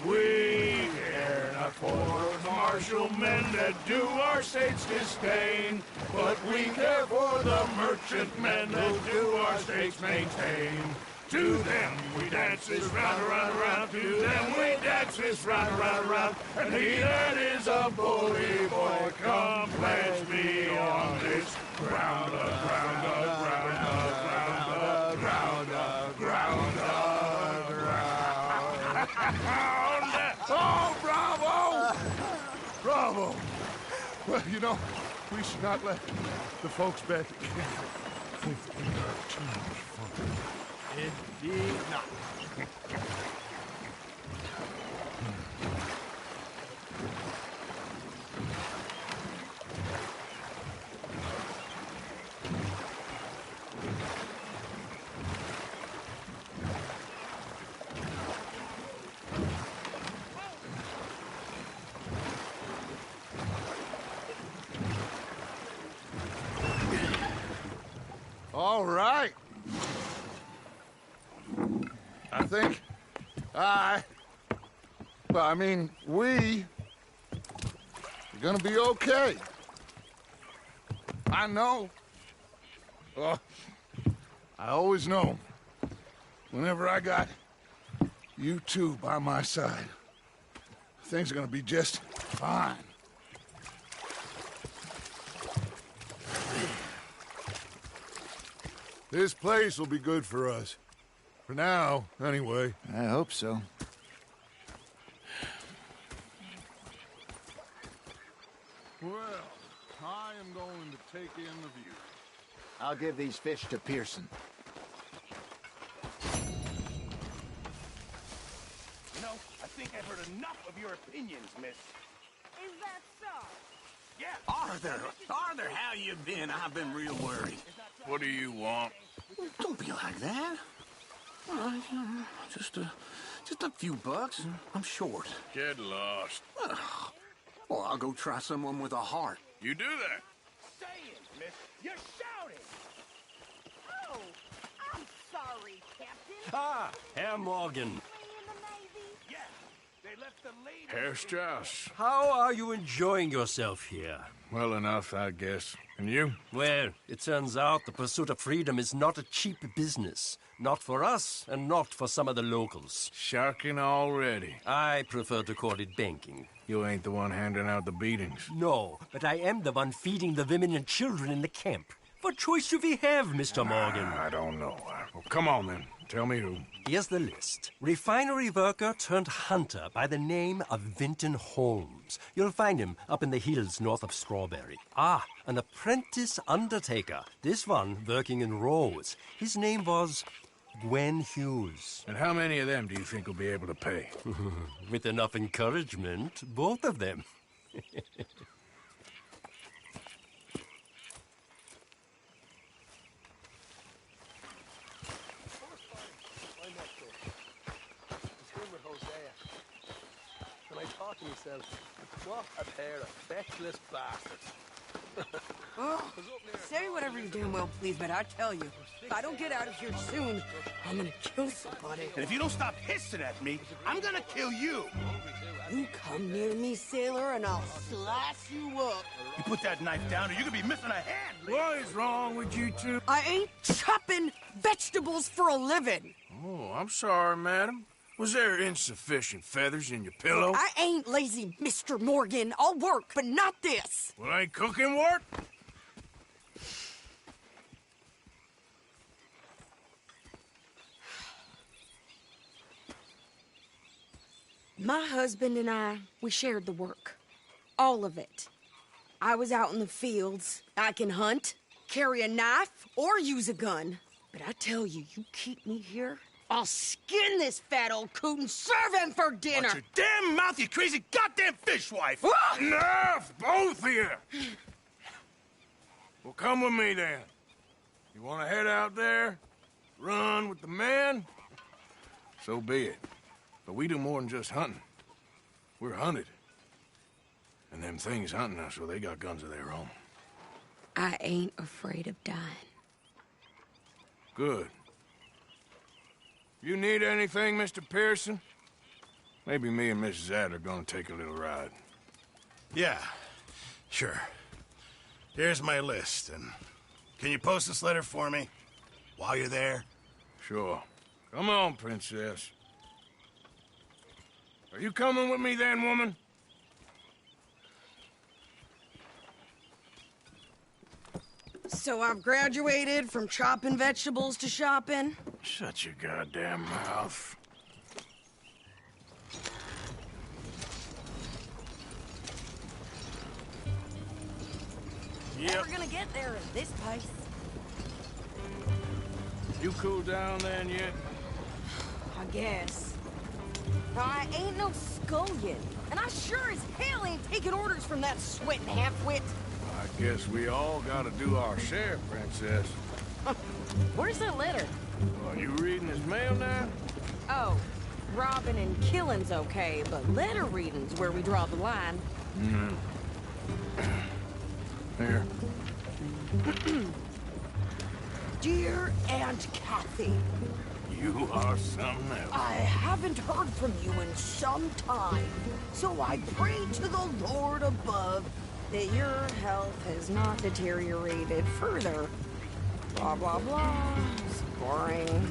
We care not for martial men that do our state's disdain, but we care for the merchant men that do our state's maintain. To them we dance this round, around, around. To them we dance this round, around, around. And he that is a bully boy, come pledge me on this ground, ground, ground, ground, ground, ground, ground. Oh, bravo! Bravo! Well, you know, we should not let the folks back at camp think that we have too much fun. Indeed not. All right. I think we are gonna be okay. I know. I always know. Whenever I got you two by my side, things are gonna be just fine. This place will be good for us. For now, anyway. I hope so. Well, I am going to take in the view. I'll give these fish to Pearson. You know, I think I've heard enough of your opinions, miss. Is that so? Yeah. Arthur, how you been? I've been real worried. What do you want? Don't be like that. Just a few bucks. I'm short. Get lost. Well, I'll go try someone with a heart. You do that. Saying, miss. You're shouting. Oh, I'm sorry, Captain. Ah, Herr Morgan. Yes, they left the lady. Herr Strauss. How are you enjoying yourself here? Well enough, I guess. And you? Well, it turns out the pursuit of freedom is not a cheap business. Not for us, and not for some of the locals. Sharking already. I prefer to call it banking. You ain't the one handing out the beatings. No, but I am the one feeding the women and children in the camp. What choice do we have, Mr. Morgan? I don't know. Well, come on, then. Tell me who. Here's the list. Refinery worker turned hunter by the name of Vinton Holmes. You'll find him up in the hills north of Strawberry. Ah, an apprentice undertaker. This one working in Rose. His name was Gwen Hughes. And how many of them do you think will be able to pay? With enough encouragement, both of them. What a pair of feckless bastards. Oh, say whatever you damn well please, but I tell you, if I don't get out of here soon, I'm gonna kill somebody. And if you don't stop hissing at me, I'm gonna kill you. You come near me, sailor, and I'll slice you up. You put that knife down or you're gonna be missing a hand. What is wrong with you two? I ain't chopping vegetables for a living. Oh, I'm sorry, madam. Was there insufficient feathers in your pillow? I ain't lazy, Mr. Morgan. I'll work, but not this. Well, ain't cooking work? My husband and I, we shared the work. All of it. I was out in the fields. I can hunt, carry a knife, or use a gun. But I tell you, you keep me here, I'll skin this fat old coot and serve him for dinner. Watch your damn mouth, you crazy goddamn fishwife! Enough, both of you! Well, come with me, then. You want to head out there? Run with the men? So be it. But we do more than just hunting. We're hunted. And them things hunting us, well, they got guns of their own. I ain't afraid of dying. Good. You need anything, Mr. Pearson? Maybe me and Mrs. Adler are gonna take a little ride. Yeah, sure. Here's my list, and can you post this letter for me while you're there? Sure. Come on, Princess. Are you coming with me then, woman? So I've graduated from chopping vegetables to shopping? Shut your goddamn mouth. Never gonna get there at this pace. You cooled down then yet? I guess. Now, I ain't no scullion, and I sure as hell ain't taking orders from that sweating half-wit. I guess we all gotta do our share, Princess. Where's that letter? Are you reading his mail now? Oh, robbing and killing's okay, but letter reading's where we draw the line. Here. Dear Aunt Kathy. You are something else. I haven't heard from you in some time, so I pray to the Lord above that your health has not deteriorated further. Blah, blah, blah. It's boring.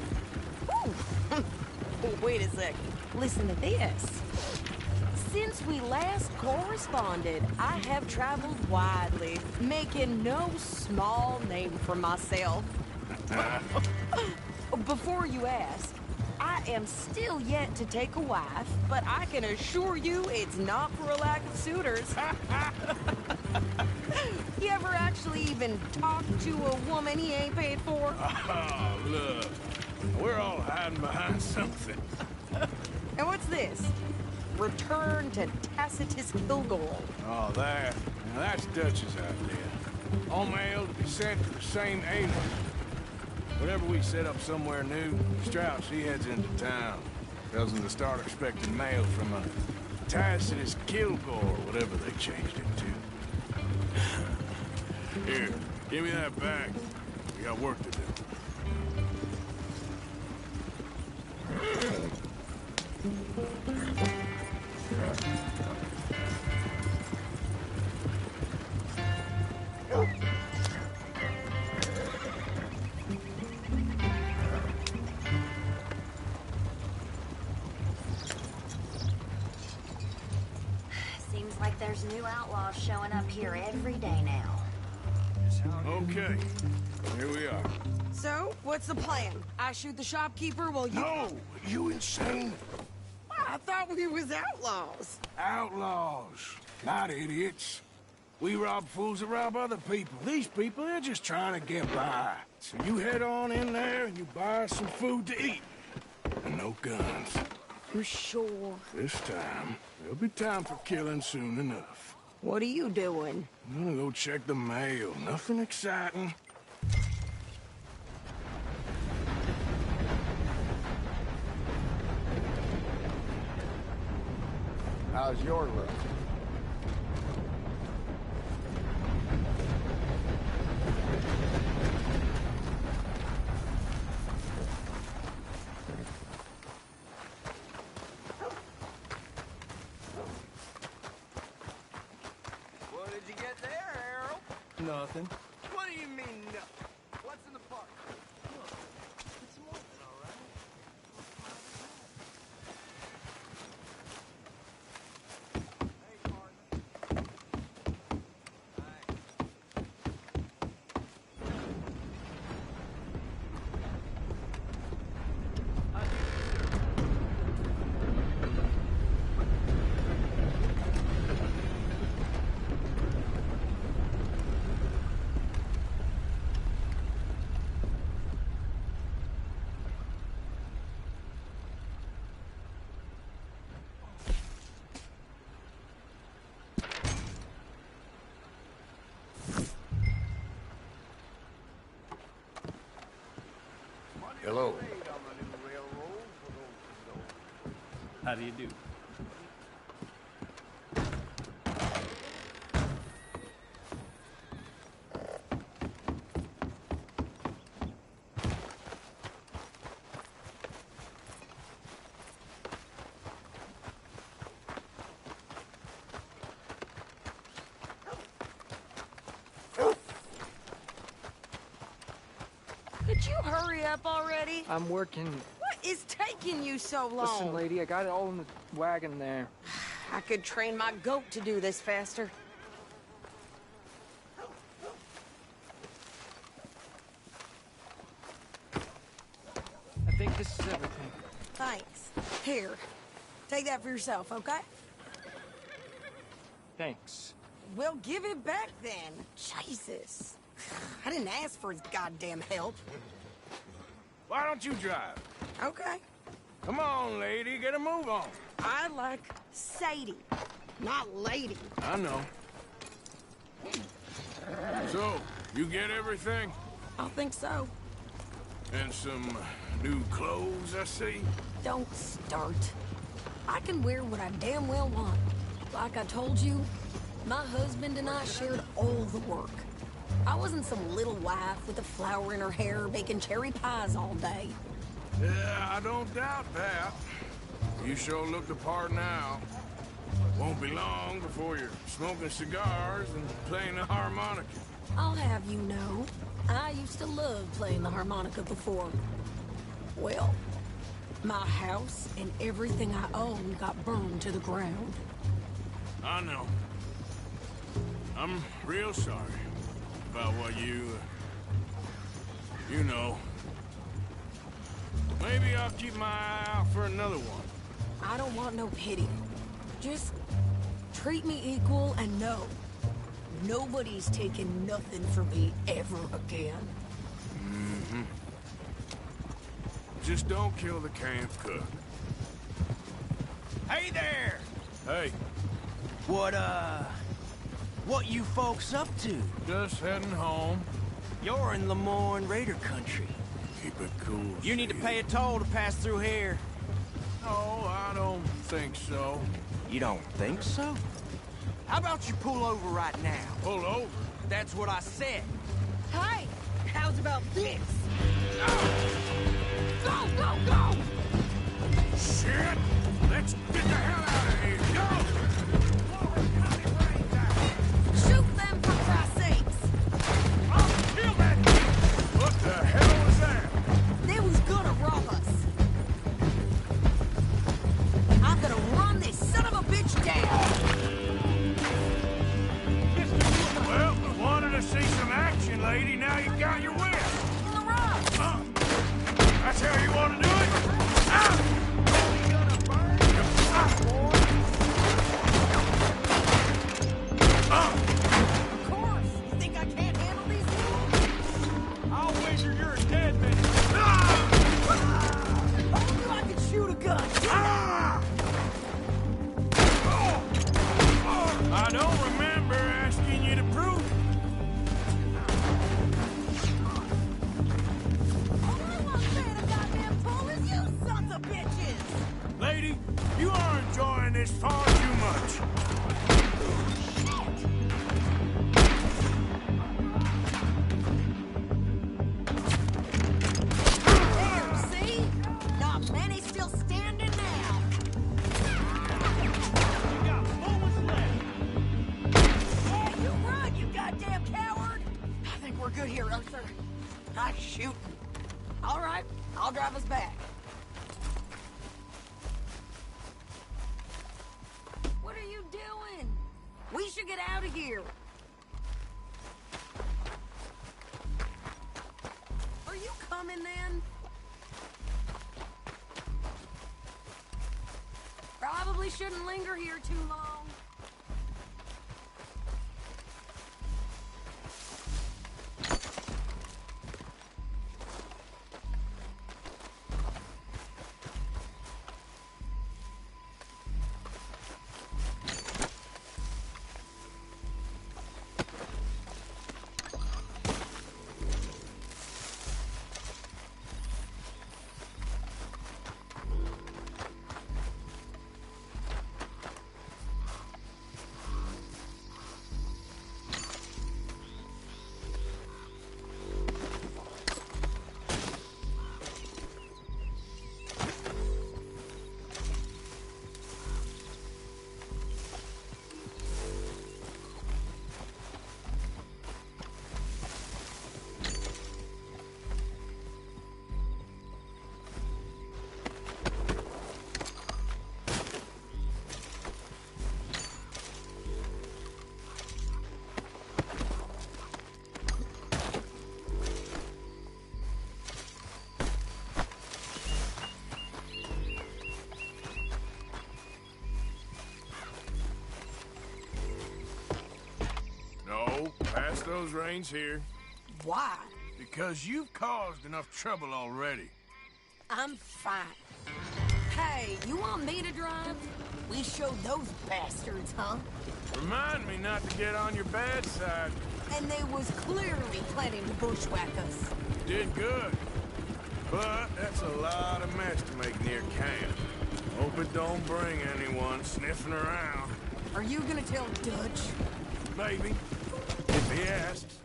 Ooh. Wait a sec. Listen to this. Since we last corresponded, I have traveled widely, making no small name for myself. Before you ask, I am still yet to take a wife, but I can assure you it's not for a lack of suitors. You ever actually even talk to a woman he ain't paid for? Oh, look. We're all hiding behind something. And what's this? Return to Tacitus Kilgore. Oh, that. Now, that's Dutch's idea. All mail to be sent to the same alias. Whenever we set up somewhere new, Strauss, he heads into town. Tells him to start expecting mail from a Tacitus Kilgore, whatever they changed it to. Here, give me that bag. We got work to do. Seems like there's new outlaws showing up here every day now. Okay, here we are. So, what's the plan? I shoot the shopkeeper while you... No! You insane? I thought we was outlaws. Outlaws, not idiots. We rob fools that rob other people. These people, they're just trying to get by. So you head on in there and you buy some food to eat. And no guns. You sure? This time, there'll be time for killing soon enough. What are you doing? I'm gonna go check the mail. Nothing exciting. How's your look? What did you get there, Harold? Nothing. What do you mean, no? What's in the park? Look, it's more than all right. Hello. How do you do? Could you hurry up already? I'm working. What is taking you so long? Listen, lady, I got it all in the wagon there. I could train my goat to do this faster. I think this is everything. Thanks. Here, take that for yourself, okay? Thanks. We'll give it back then. Jesus. I didn't ask for his goddamn help. Why don't you drive? Okay. Come on, lady, get a move on. I like Sadie, not lady. I know. So, you get everything? I think so. And some new clothes, I see? Don't start. I can wear what I damn well want. Like I told you, my husband and I shared all the work. I wasn't some little wife with a flower in her hair baking cherry pies all day. Yeah, I don't doubt that. You sure look the part now. Won't be long before you're smoking cigars and playing the harmonica. I'll have you know, I used to love playing the harmonica before. Well, my house and everything I own got burned to the ground. I know. I'm real sorry about what you know. Maybe I'll keep my eye out for another one. I don't want no pity. Just treat me equal and know nobody's taking nothing from me ever again. Mm-hmm. Just don't kill the camp cook. Hey there! Hey. What you folks up to? Just heading home. You're in Lemoyne Raider country. Keep it cool. You need to pay a toll to pass through here. No, I don't think so. You don't think so? How about you pull over right now? Pull over? That's what I said. Hey, how's about this? Go, go, go! Shit! Let's get the hell out of here! Shoot them for Christ's sakes! I'll kill that! What the hell was that? They was gonna rob us. I'm gonna run this son of a bitch down. Well, I wanted to see some action, lady. Now you got your wish. In the rocks. That's how you want to do it? Ah! Of course. You think I can't handle these things? I'll wager you're a dead man. I knew I could shoot a gun. I don't remember asking you to prove it. All I want saying a goddamn fool is you sons of bitches. Lady, you are enjoying this far too much. There, see? Not many still standing now. Yeah, you run, you goddamn coward! I think we're good here, Arthur. Nice shooting. All right, I'll drive us back. What are you doing? We should get out of here. Are you coming then? Probably shouldn't linger here too long. No, pass those reins here. Why? Because you've caused enough trouble already. I'm fine. Hey, you want me to drive? We showed those bastards, huh? Remind me not to get on your bad side. And they was clearly planning to bushwhack us. Did good. But that's a lot of mess to make near camp. Hope it don't bring anyone sniffing around. Are you gonna tell Dutch? Maybe. If he asks.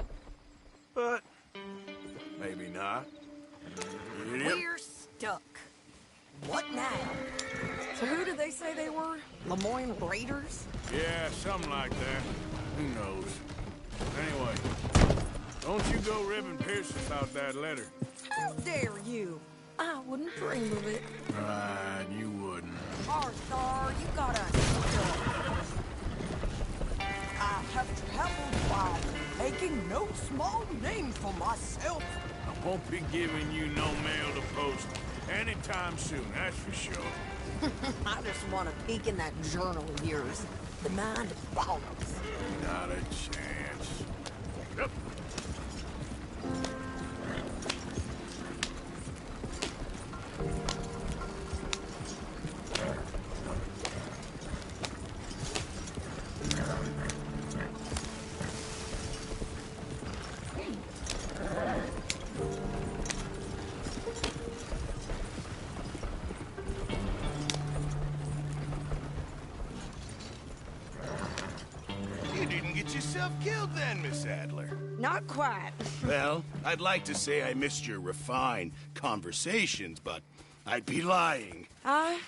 But maybe not. Idiot. We're stuck. What now? So who did they say they were? Lemoyne Raiders? Yeah, something like that. Who knows? Anyway, don't you go ripping Pearsons out that letter. How dare you? I wouldn't dream of it. Right, you wouldn't. Arthur, you gotta... I have traveled far, making no small name for myself. I won't be giving you no mail to post anytime soon, that's for sure. I just want to peek in that journal of yours. The mind of bollocks. Not a chance. Yep. yourself killed then, Miss Adler? Not quite. Well, I'd like to say I missed your refined conversations, but I'd be lying. I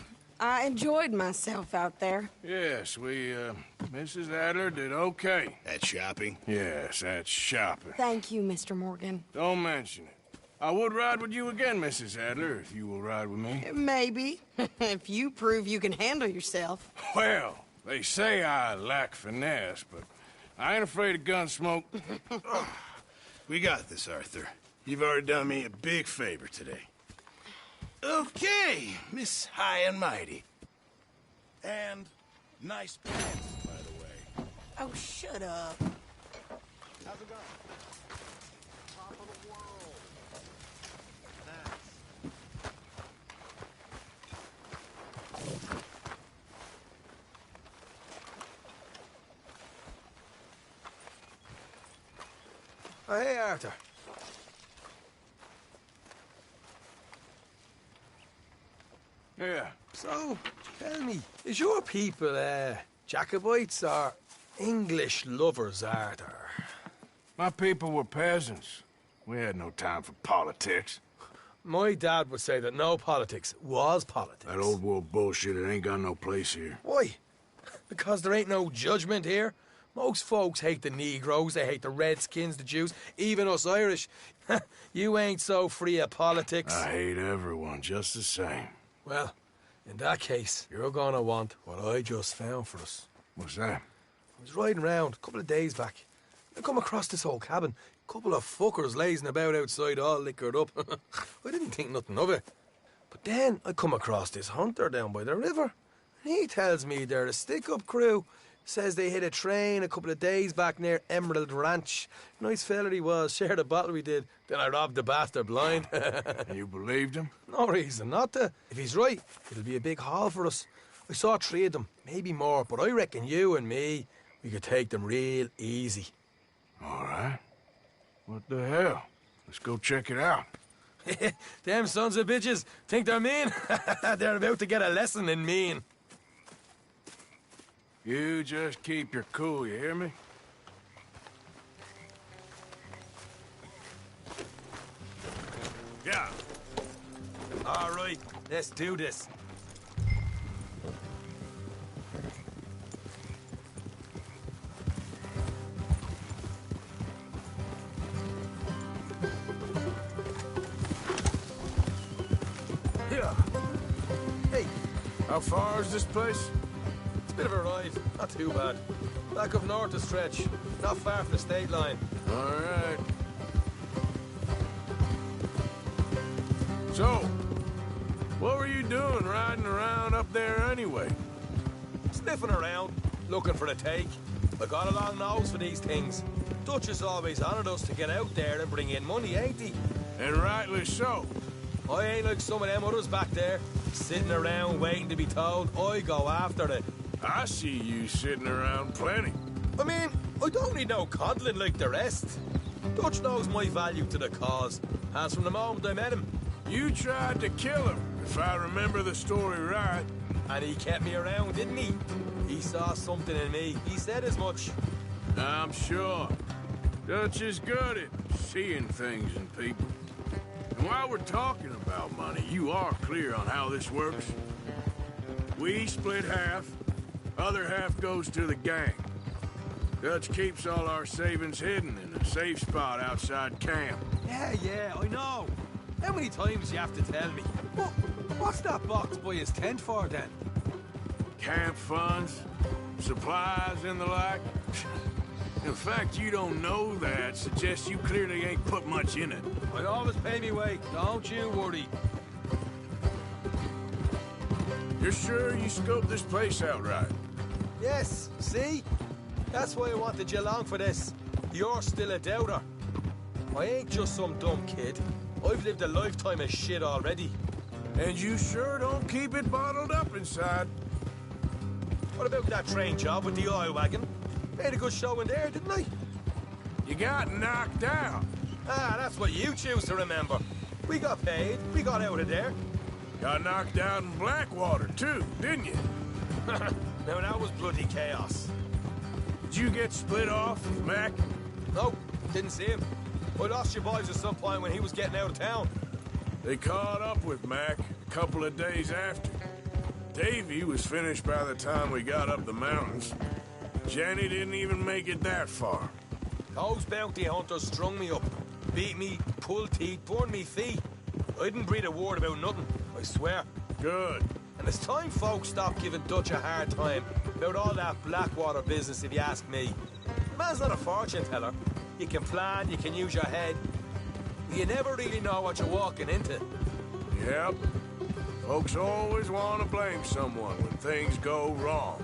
enjoyed myself out there. Yes, Mrs. Adler did okay. At shopping? Yes, that's shopping. Thank you, Mr. Morgan. Don't mention it. I would ride with you again, Mrs. Adler, if you will ride with me. Maybe. If you prove you can handle yourself. Well, they say I lack finesse, but I ain't afraid of gun smoke. We got this, Arthur. You've already done me a big favor today. Okay, Miss High and Mighty. And nice pants, by the way. Oh, shut up. How's it going? Top of the world. Oh, hey, Arthur. Yeah. So, tell me, is your people, Jacobites or English lovers, Arthur? My people were peasants. We had no time for politics. My dad would say that no politics was politics. That old world bullshit, it ain't got no place here. Why? Because there ain't no judgment here. Most folks hate the Negroes, they hate the Redskins, the Jews, even us Irish. You ain't so free of politics. I hate everyone just the same. Well, in that case, you're gonna want what I just found for us. What's that? I was riding around a couple of days back. I come across this old cabin. A couple of fuckers lazing about outside all liquored up. I didn't think nothing of it. But then I come across this hunter down by the river. And he tells me they're a stick-up crew. Says they hit a train a couple of days back near Emerald Ranch. Nice fella he was, shared a bottle we did. Then I robbed the bastard blind. You believed him? No reason not to. If he's right, it'll be a big haul for us. I saw 3 of them, maybe more, but I reckon you and me, we could take them real easy. All right. What the hell? Let's go check it out. Them sons of bitches think they're mean. They're about to get a lesson in mean. You just keep your cool, you hear me? Yeah. All right, let's do this. Yeah. Hey. How far is this place? It's a bit of a ride, not too bad. Back up north a stretch, not far from the state line. All right. So, what were you doing riding around up there anyway? Sniffing around, looking for a take. I got a long nose for these things. Dutch has always honoured us to get out there and bring in money, ain't he? And rightly so. I ain't like some of them others back there, sitting around waiting to be told. I go after it. I see you sitting around plenty. I mean, I don't need no coddling like the rest. Dutch knows my value to the cause, as from the moment I met him. You tried to kill him, if I remember the story right. And he kept me around, didn't he? He saw something in me. He said as much. I'm sure. Dutch is good at seeing things in people. And while we're talking about money, you are clear on how this works? We split half, other half goes to the gang. Dutch keeps all our savings hidden in a safe spot outside camp. Yeah, I know. How many times you have to tell me? What's that box by his tent for, then? Camp funds, supplies, and the like. The fact you don't know that suggests you clearly ain't put much in it. I always pay me weight, don't you worry. You're sure you scoped this place out right? Yes, see? That's why I wanted you along for this. You're still a doubter. I ain't just some dumb kid. I've lived a lifetime of shit already. And you sure don't keep it bottled up inside. What about that train job with the oil wagon? Made a good show in there, didn't I? You got knocked out. Ah, that's what you choose to remember. We got paid. We got out of there. Got knocked out in Blackwater, too, didn't you? Now, that was bloody chaos. Did you get split off with Mac? No, didn't see him. I lost your boys at some point when he was getting out of town. They caught up with Mac a couple of days after. Davy was finished by the time we got up the mountains. Jenny didn't even make it that far. Those bounty hunters strung me up. Beat me, pulled teeth, burned me feet. I didn't breathe a word about nothing, I swear. Good. And it's time folks stopped giving Dutch a hard time about all that Blackwater business, if you ask me. The man's not a fortune teller. You can plan, you can use your head. You never really know what you're walking into. Yep. Folks always want to blame someone when things go wrong.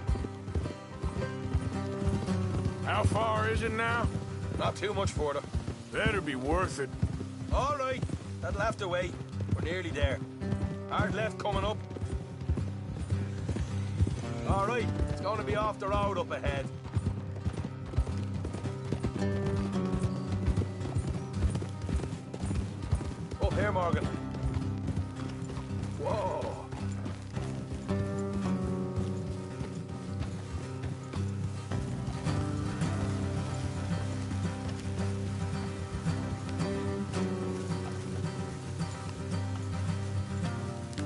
How far is it now? Not too much further. Better be worth it. All right, that'll have to wait. We're nearly there. Hard left coming up. All right, it's going to be off the road up ahead. Up here, Morgan. Whoa.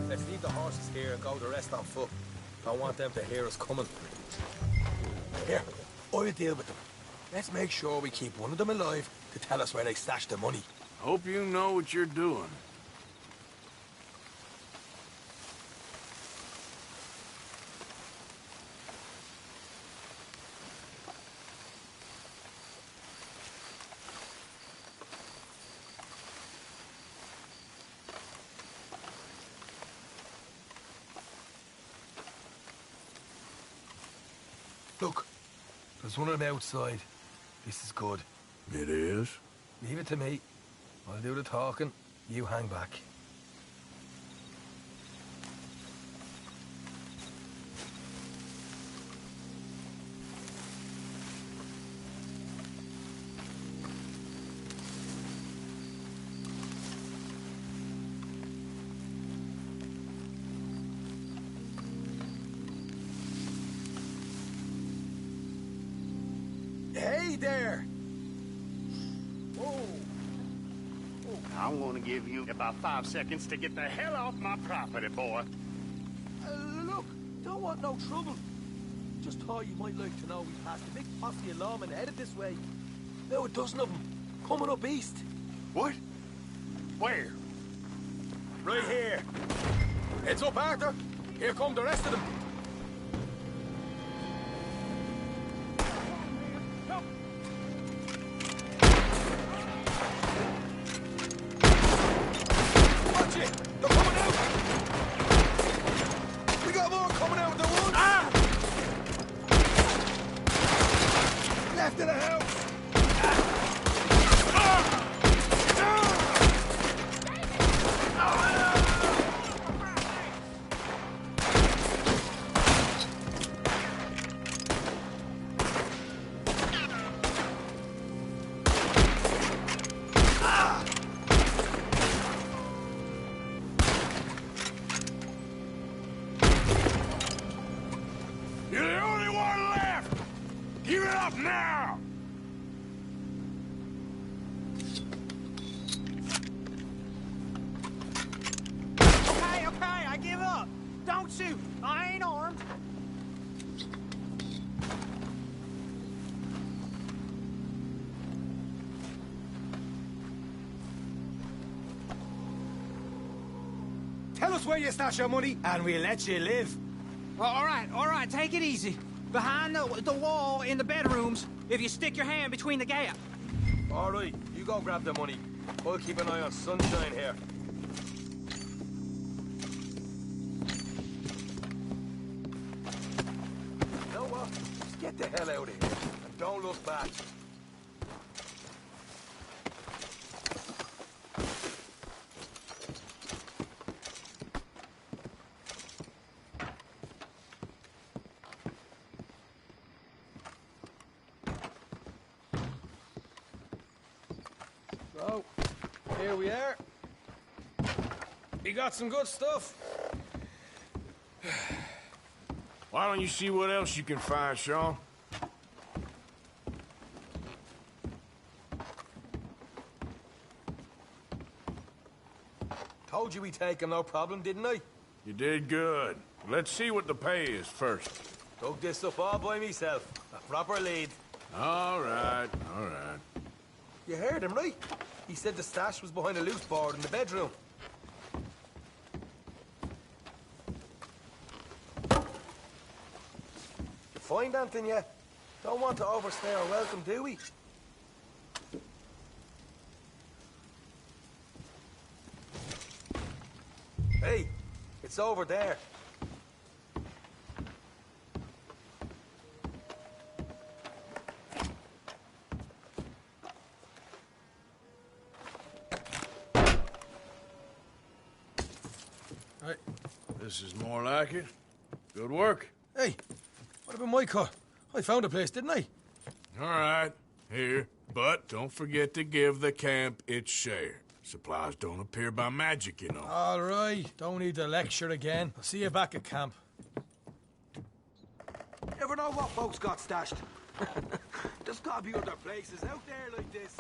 Let's leave the horses here and go the rest on foot. Don't want them to hear us coming. Here, I'll deal with them. Let's make sure we keep one of them alive to tell us where they stashed the money. Hope you know what you're doing. Look, there's one of them outside. This is good. It is? Leave it to me. I'll do the talking. You hang back. Hey there! I'm gonna give you about 5 seconds to get the hell off my property, boy. Look, don't want no trouble. Just thought you might like to know we passed a big posse of lawmen headed this way. Now a dozen of them, coming up east. What? Where? Right here. Heads up, Arthur. Here come the rest of them. Watch it! They're coming out! We got more coming out of the woods! Ah! Left of the house! You're the only one left! Give it up now! Okay, I give up. Don't shoot. I ain't armed. Tell us where you stash your money, and we'll let you live. All right, take it easy. Behind the wall in the bedrooms, if you stick your hand between the gap. All right, you go grab the money. I'll keep an eye on Sunshine here. You know what? Just get the hell out of here. And don't look back. So, here we are. You got some good stuff. Why don't you see what else you can find, Sean? told you we'd take him, no problem, didn't I? You did good. Let's see what the pay is first. Dug this up all by myself. A proper lead. All right, all right. You heard him, right? He said the stash was behind a loose board in the bedroom. You find anything yet? Don't want to overstay our welcome, do we? Hey, it's over there. Right. This is more like it. Good work. Hey, what about my car? I found a place, didn't I? All right, here. But don't forget to give the camp its share. Supplies don't appear by magic, you know. All right, don't need to lecture again. I'll see you back at camp. Never know what folks got stashed. There's gotta be other places out there like this.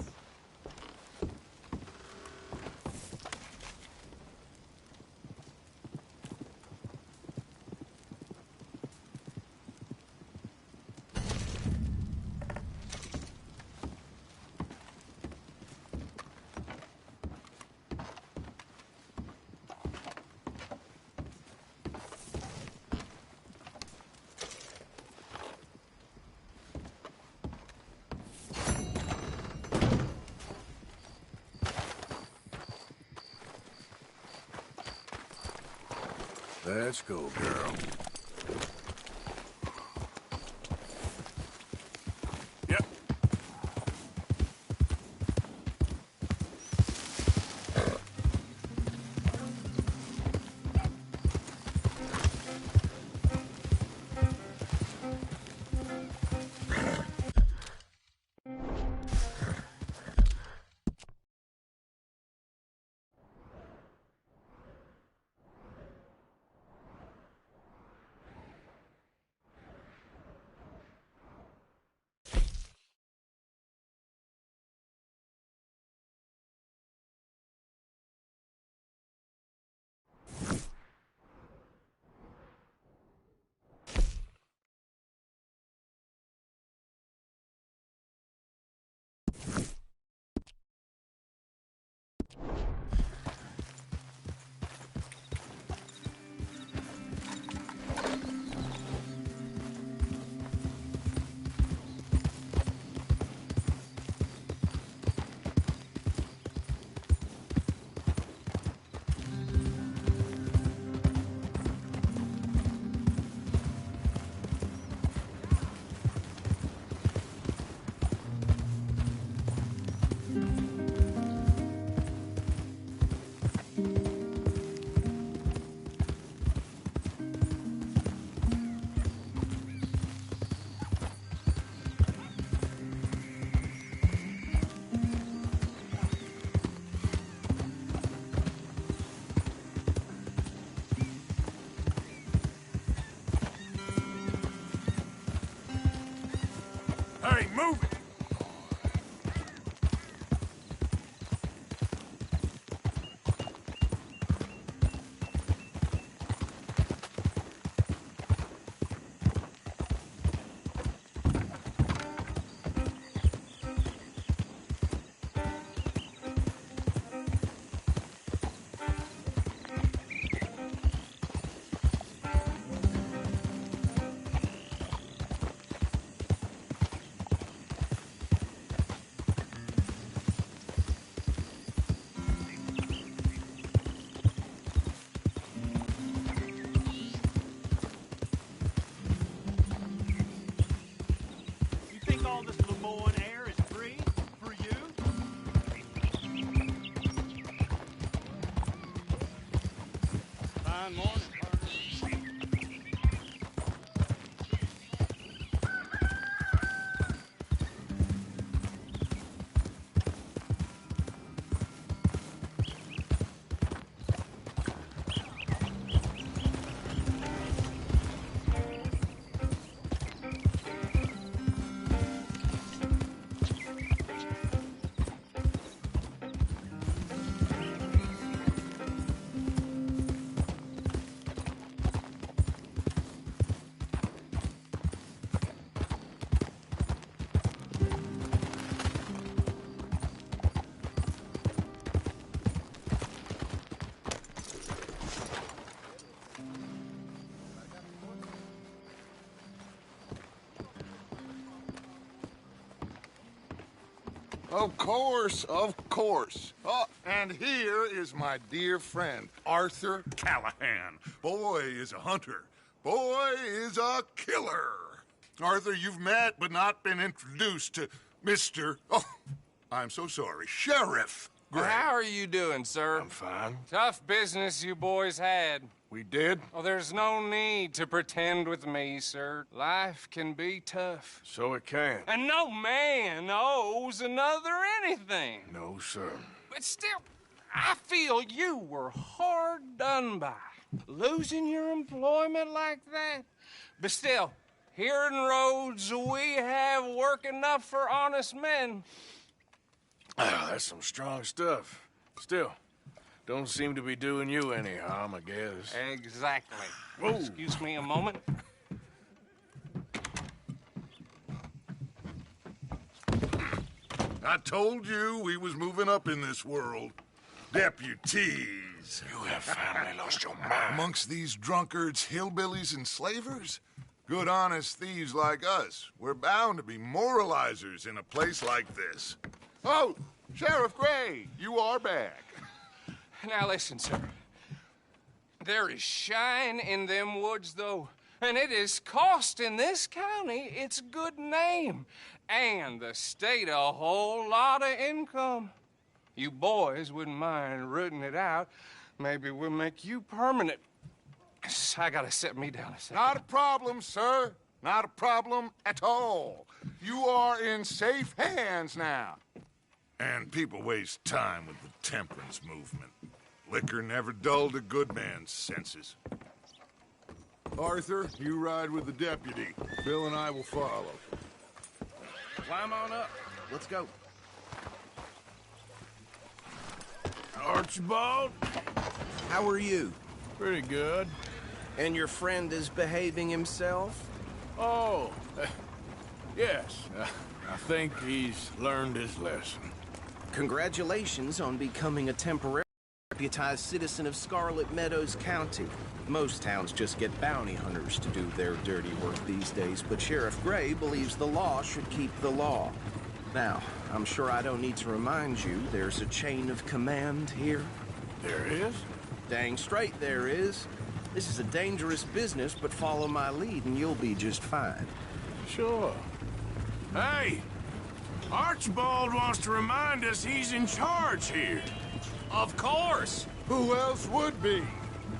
Let's go, girl. Yep. Hey, move it! All this Lemoyne air is free for you? Fine morning, Of course, of course. Oh, and here is my dear friend, Arthur Callahan. Boy is a hunter. Boy is a killer. Arthur, you've met but not been introduced to Mr. Oh, I'm so sorry, Sheriff Gray. How are you doing, sir? I'm fine. Tough business you boys had. We did? Oh, there's no need to pretend with me, sir. Life can be tough. So it can. And no man owes another anything. No, sir. But still, I feel you were hard done by. Losing your employment like that. But still, here in Rhodes, we have work enough for honest men. That's some strong stuff. Still, don't seem to be doing you any harm, I guess. Exactly. Whoa. Excuse me a moment. I told you we was moving up in this world. Deputies. You have finally lost your mind. Amongst these drunkards, hillbillies, and slavers? Good, honest thieves like us. We're bound to be moralizers in a place like this. Oh, Sheriff Gray, you are back. Now listen, sir. There is shine in them woods, though, and it is costing this county its good name and the state a whole lot of income. You boys wouldn't mind rooting it out. Maybe we'll make you permanent. I gotta set me down a second. Not a problem, sir. Not a problem at all. You are in safe hands now. And people waste time with the temperance movement. Liquor never dulled a good man's senses. Arthur, you ride with the deputy. Bill and I will follow. Climb on up. Let's go. Archibald? How are you? Pretty good. And your friend is behaving himself? Oh, yes. I think he's learned his lesson. Congratulations on becoming a temporary deputized citizen of Scarlet Meadows County. Most towns just get bounty hunters to do their dirty work these days, but Sheriff Gray believes the law should keep the law. Now, I'm sure I don't need to remind you there's a chain of command here. There is? Dang straight there is. This is a dangerous business, but follow my lead and you'll be just fine. Sure. Hey! Archibald wants to remind us he's in charge here. Of course! Who else would be?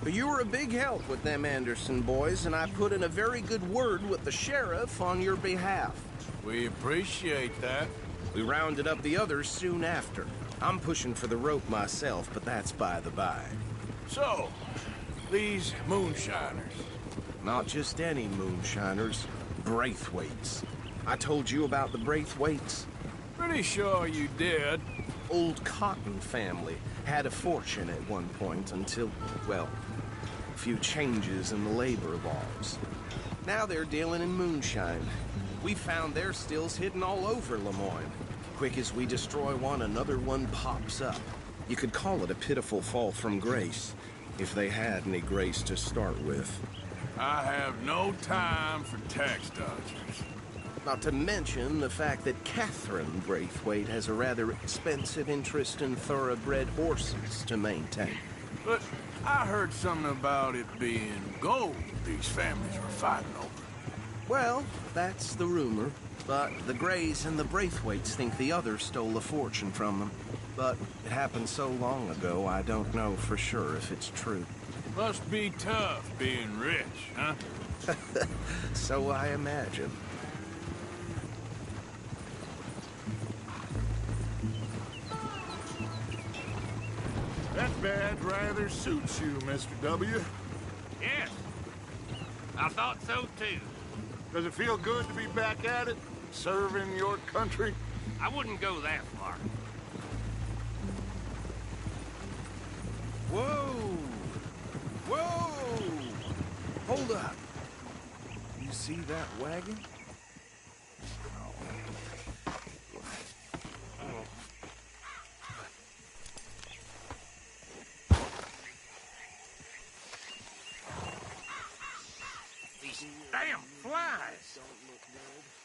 You were a big help with them Anderson boys, and I put in a very good word with the sheriff on your behalf. We appreciate that. We rounded up the others soon after. I'm pushing for the rope myself, but that's by the by. So, these moonshiners. Not just any moonshiners. Braithwaites. I told you about the Braithwaites? Pretty sure you did. Old Cotton family had a fortune at one point until, well, a few changes in the labor laws. Now they're dealing in moonshine. We found their stills hidden all over Lemoyne. Quick as we destroy one, another one pops up. You could call it a pitiful fall from grace, if they had any grace to start with. I have no time for tax dodgers. Not to mention the fact that Catherine Braithwaite has a rather expensive interest in thoroughbred horses to maintain. But I heard something about it being gold these families were fighting over. Well, that's the rumor. But the Grays and the Braithwaites think the others stole a fortune from them. But it happened so long ago, I don't know for sure if it's true. Must be tough being rich, huh? So I imagine. That badge rather suits you, Mr. W. Yes. I thought so, too. Does it feel good to be back at it? Serving your country? I wouldn't go that far. Whoa! Whoa! Hold up. You see that wagon? These damn flies.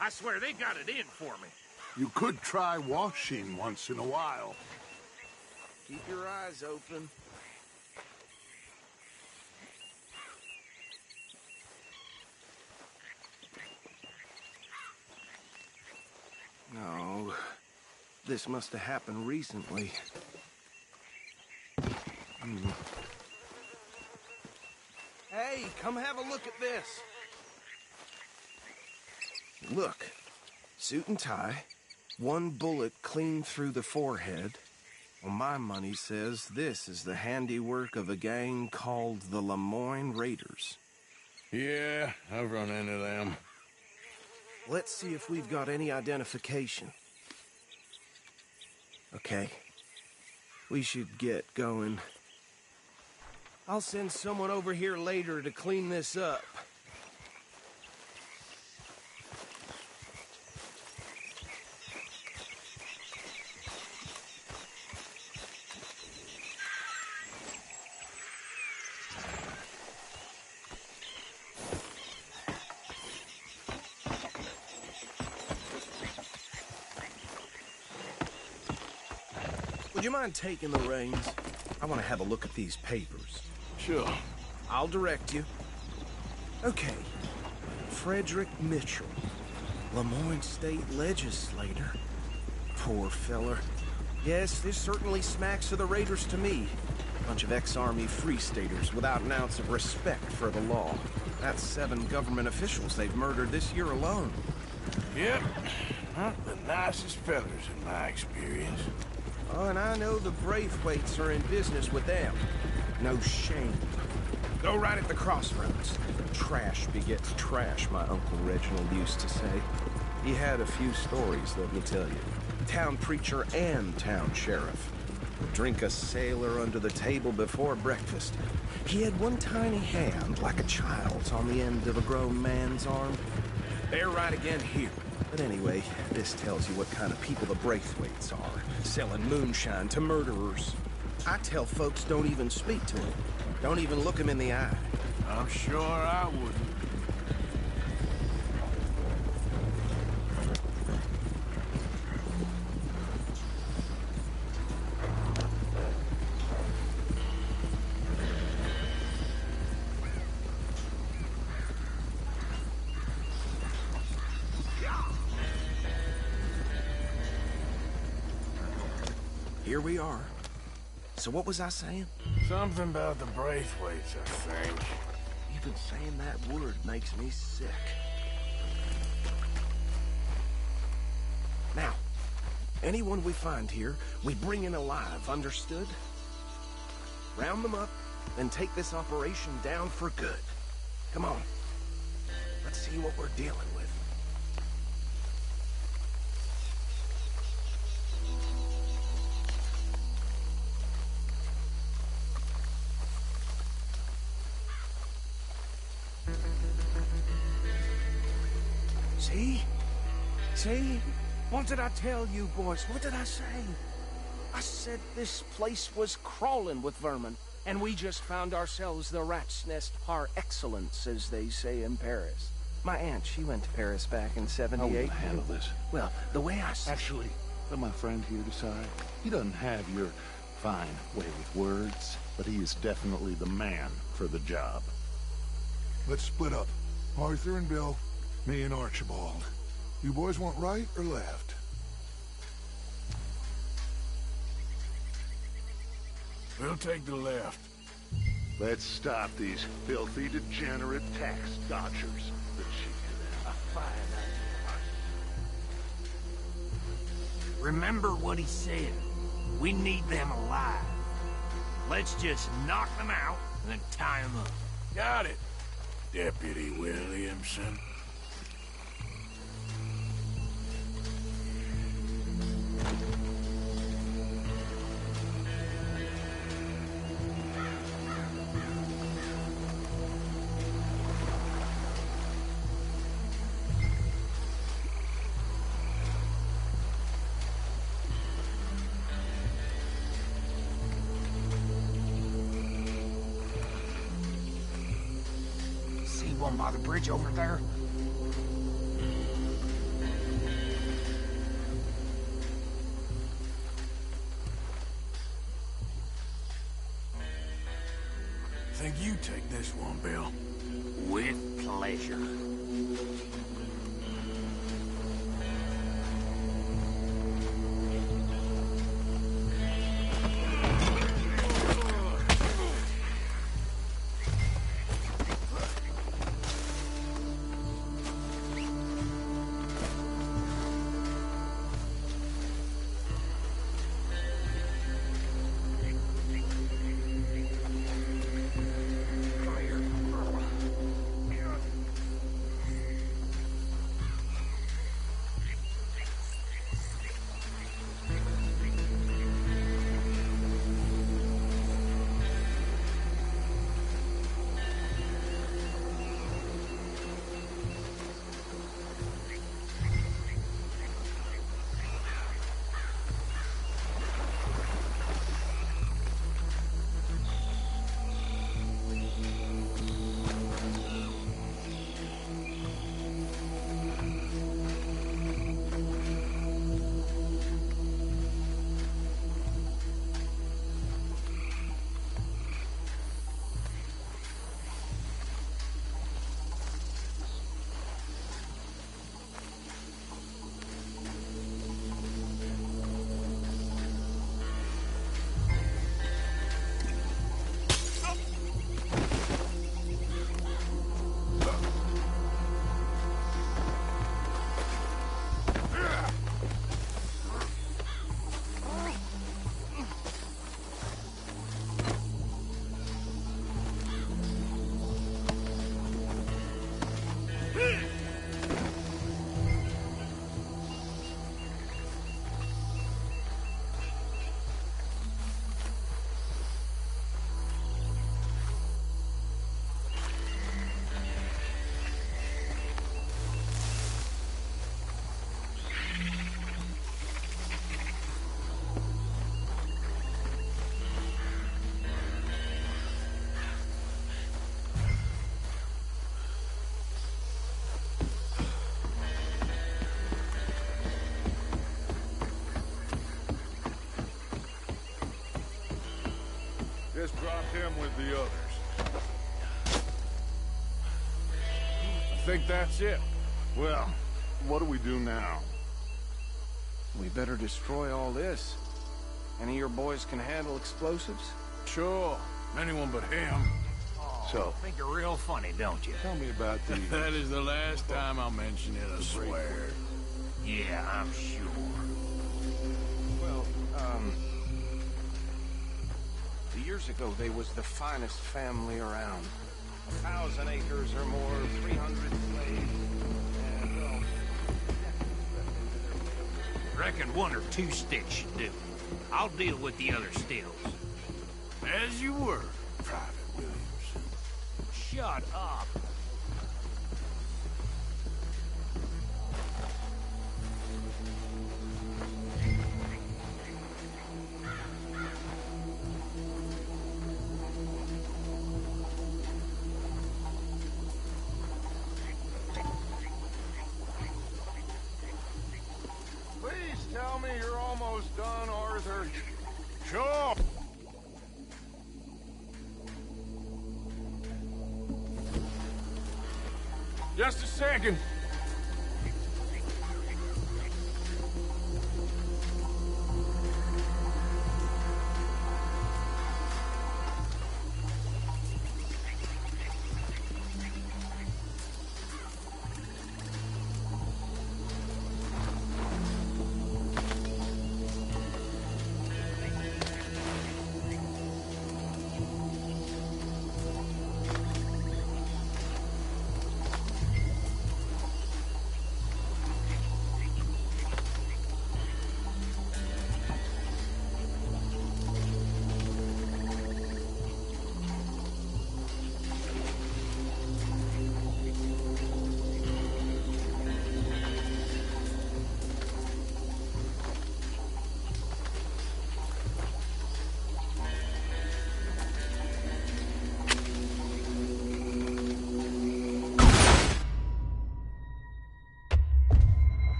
I swear they got it in for me. You could try washing once in a while. Keep your eyes open. No, this must have happened recently. Hey, come have a look at this. Look, suit and tie, one bullet clean through the forehead. Well, my money says this is the handiwork of a gang called the Lemoyne Raiders. Yeah, I've run into them. Let's see if we've got any identification. Okay. We should get going. I'll send someone over here later to clean this up. Would you mind taking the reins? I want to have a look at these papers. Sure. I'll direct you. Okay. Frederick Mitchell, Lemoyne State Legislator. Poor feller. Yes, this certainly smacks of the Raiders to me. Bunch of ex-Army Free Staters without an ounce of respect for the law. That's 7 government officials they've murdered this year alone. Yep. Not the nicest fellers in my experience. Oh, and I know the Braithwaites are in business with them. No shame. Go right at the crossroads. Trash begets trash, my Uncle Reginald used to say. He had a few stories, let me tell you. Town preacher and town sheriff. Would drink a sailor under the table before breakfast. He had one tiny hand, like a child's, on the end of a grown man's arm. They're right again here. But anyway, this tells you what kind of people the Braithwaites are, selling moonshine to murderers. I tell folks don't even speak to them. Don't even look them in the eye. I'm sure I wouldn't. Here we are. So what was I saying? Something about the Braithwaites, I think. Even saying that word makes me sick. Now, anyone we find here, we bring in alive, understood? Round them up, and take this operation down for good. Come on. Let's see what we're dealing with. See? See? What did I tell you, boys? What did I say? I said this place was crawling with vermin, and we just found ourselves the rat's nest par excellence, as they say in Paris. My aunt, she went to Paris back in '78. How will I handle this? Well, the way I see... Actually, let my friend here decide. He doesn't have your fine way with words, but he is definitely the man for the job. Let's split up. Arthur and Bill, me and Archibald. You boys want right or left? We'll take the left. Let's stop these filthy, degenerate tax dodgers. The cheek of them. Remember what he said. We need them alive. Let's just knock them out and then tie them up. Got it, Deputy Williamson. One by the bridge over there. take this one, Bill. With pleasure. Just drop him with the others. I think that's it. Well, what do we do now? We better destroy all this. Any of your boys can handle explosives? Sure. Anyone but him. So, Think you're real funny, don't you? tell me about these. That is the last time I'll mention it, I swear. Yeah, I'm sure. Well, years ago, they was the finest family around. 1,000 acres or more, 300 slaves, and, well... Reckon one or two sticks should do. I'll deal with the other stills. As you were, Private Williams. Shut up. Please tell me you're almost done, Arthur. Sure. Just a second.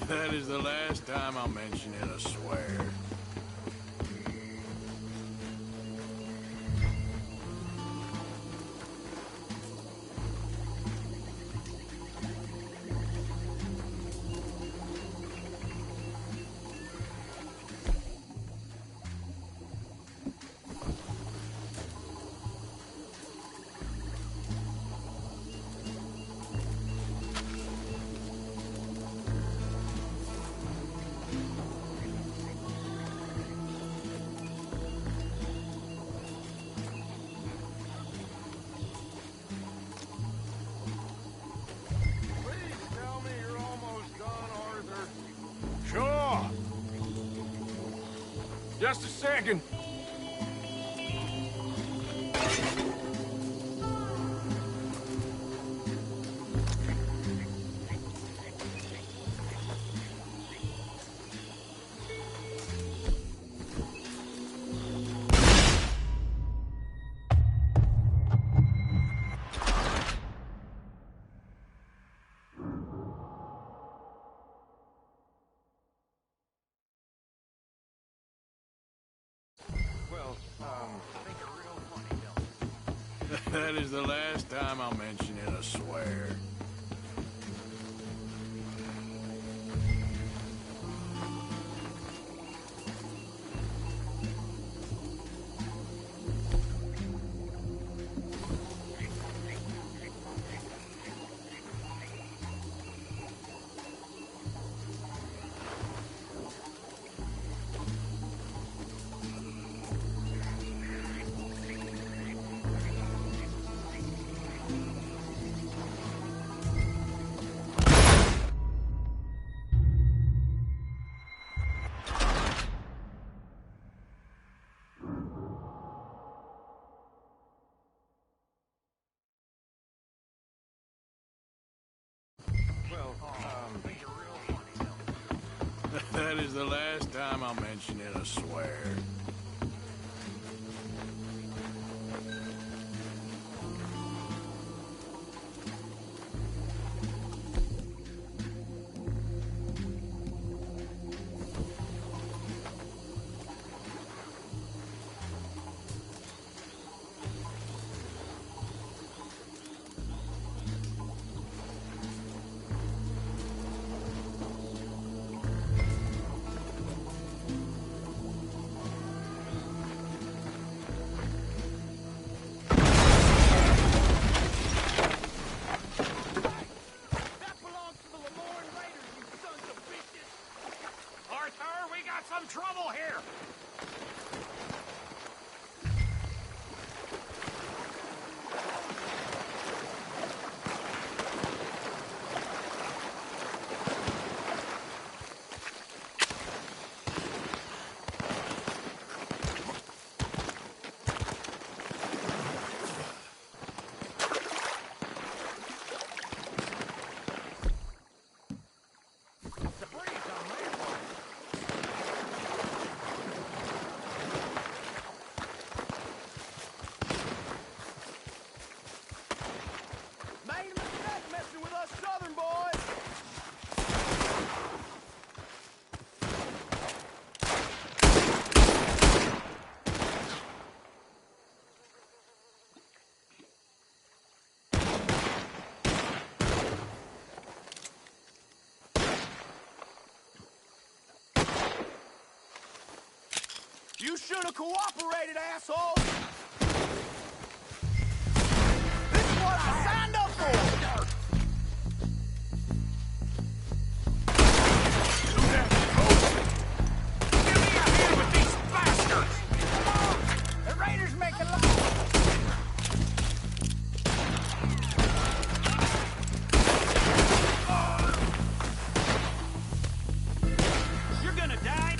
That is the last time I'll mention it, I swear. Sure. Just a second. That is the last time I'll mention it, I swear. That is the last time I'll mention it, I swear. Some trouble here! You should have cooperated, asshole! This is what I signed up for! Give me a hand with these bastards! Come on! The raiders make a lot! You're gonna die!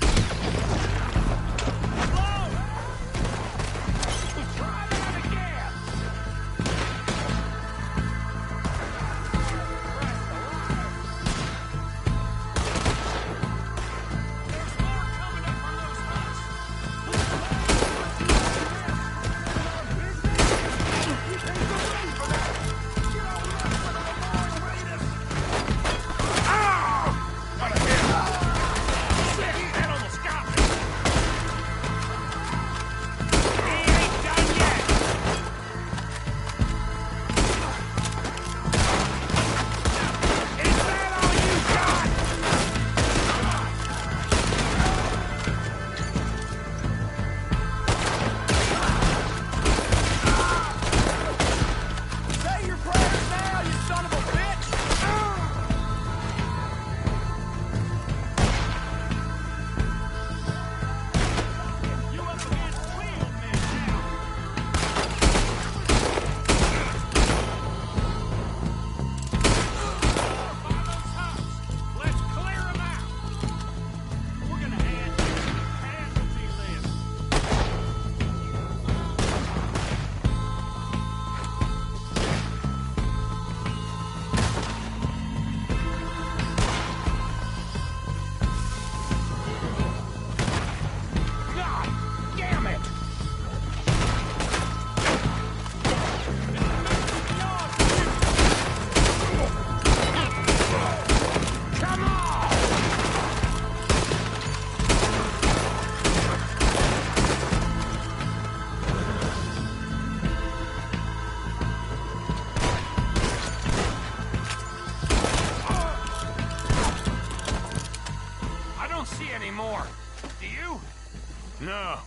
No.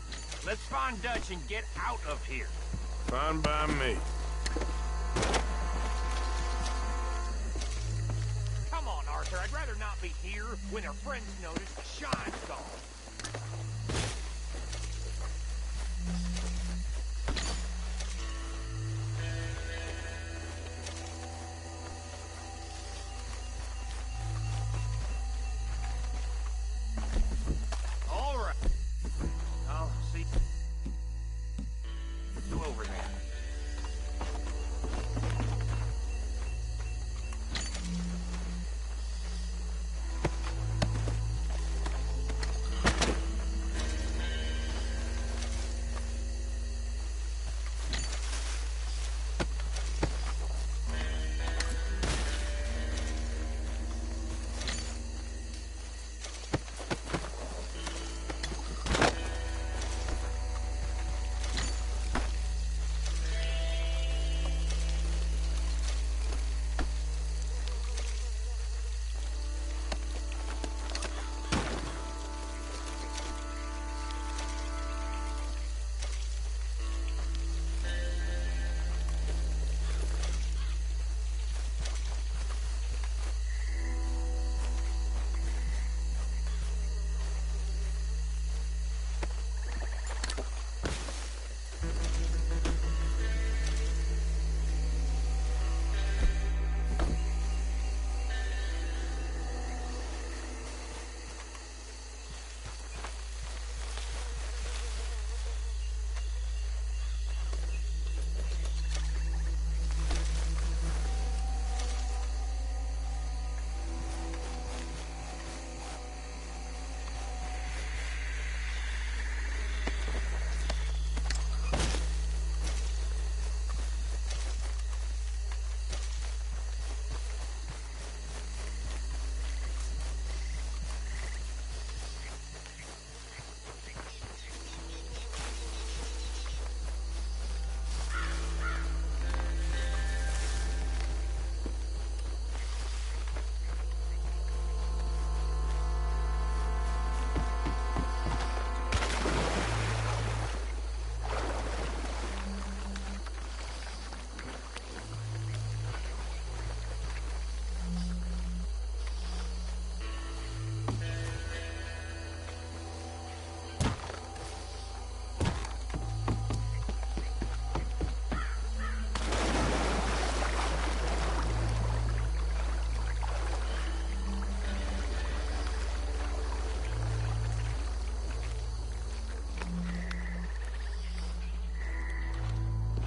Let's find Dutch and get out of here. Fine by me. Come on, Arthur. I'd rather not be here when our friends notice the shine's gone. All right. I'll see you over there.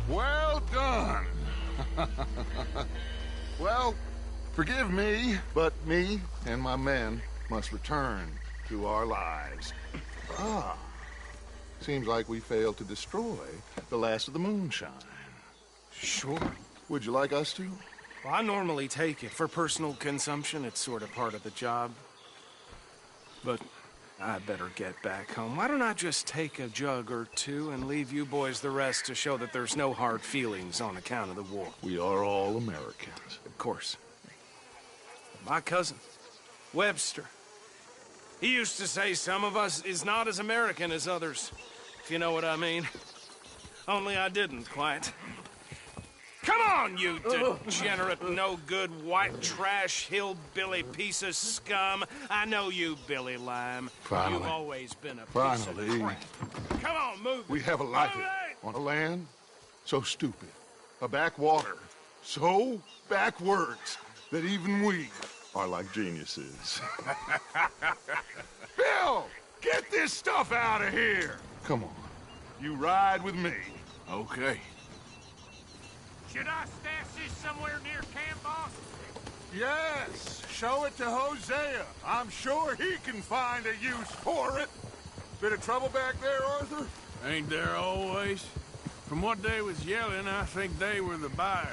Well done. Well, forgive me, but me and my men must return to our lives. Ah, seems like we failed to destroy the last of the moonshine. Sure. Would you like us to? Well, I normally take it. For personal consumption, it's sort of part of the job. But I better get back home. Why don't I just take a jug or two and leave you boys the rest to show that there's no hard feelings on account of the war? We are all Americans. Of course. My cousin, Webster, he used to say some of us is not as American as others, if you know what I mean. Only I didn't quite. Come on, you degenerate, no-good, white trash, hillbilly piece of scum. I know you, Billy Lime. Finally. You've always been a piece Finally. of crap. Come on, move. We have a life on a land so stupid, a backwater so backwards that even we are like geniuses. Bill, get this stuff out of here. Come on, you ride with me. Okay. Should I stash this somewhere near camp, boss? Yes, show it to Hosea. I'm sure he can find a use for it. Bit of trouble back there, Arthur? Ain't there always? From what they was yelling, I think they were the buyers.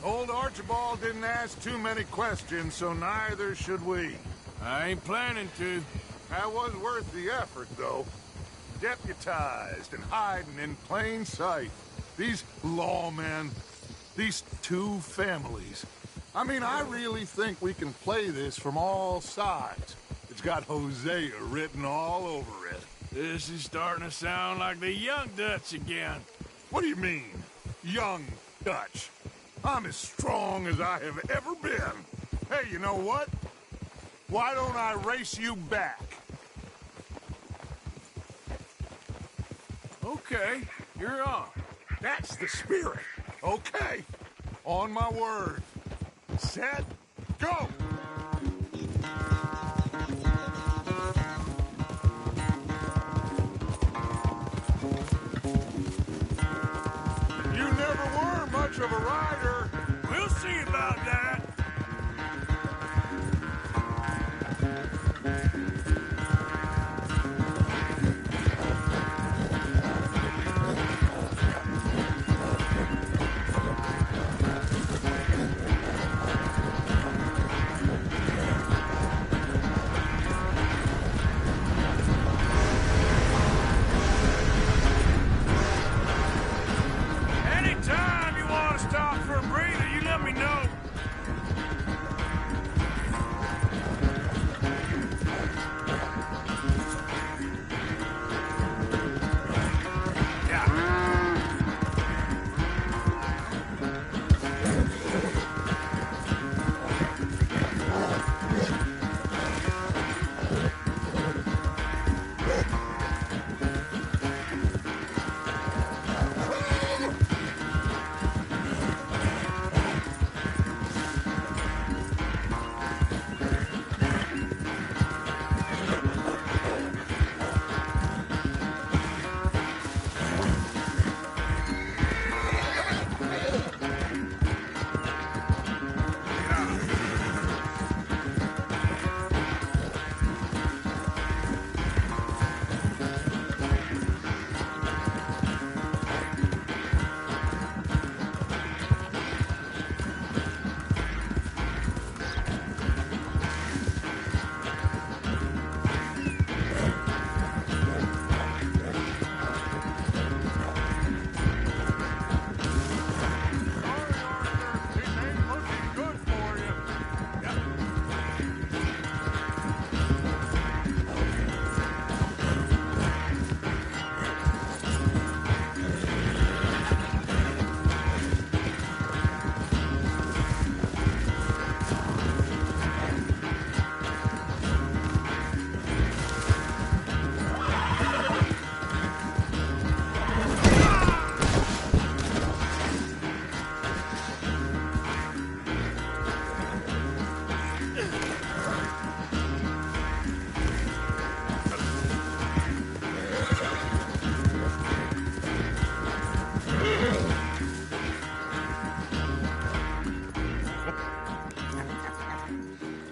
Old Archibald didn't ask too many questions, so neither should we. I ain't planning to. That was worth the effort, though. Deputized and hiding in plain sight. These lawmen, these two families. I mean, I really think we can play this from all sides. It's got Hosea written all over it. This is starting to sound like the Young Dutch again. What do you mean, young Dutch? I'm as strong as I have ever been. Hey, you know what? Why don't I race you back? Okay, you're on. That's the spirit. Okay. On my word. Set, go! You never were much of a rider. We'll see about that. Anytime you want to stop for a breather, you let me know.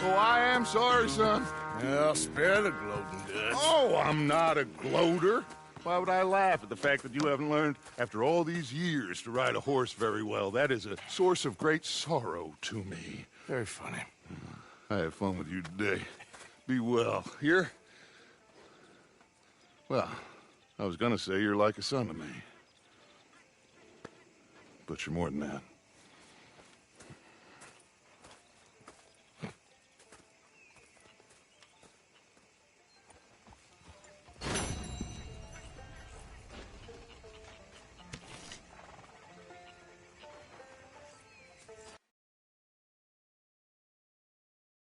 Oh, I am sorry, son. Well, spare the gloating, Dutch. Oh, I'm not a gloater. Why would I laugh at the fact that you haven't learned, after all these years, to ride a horse very well? That is a source of great sorrow to me. Very funny. I had fun with you today. Be well. Here? Well, I was gonna say you're like a son to me. But you're more than that.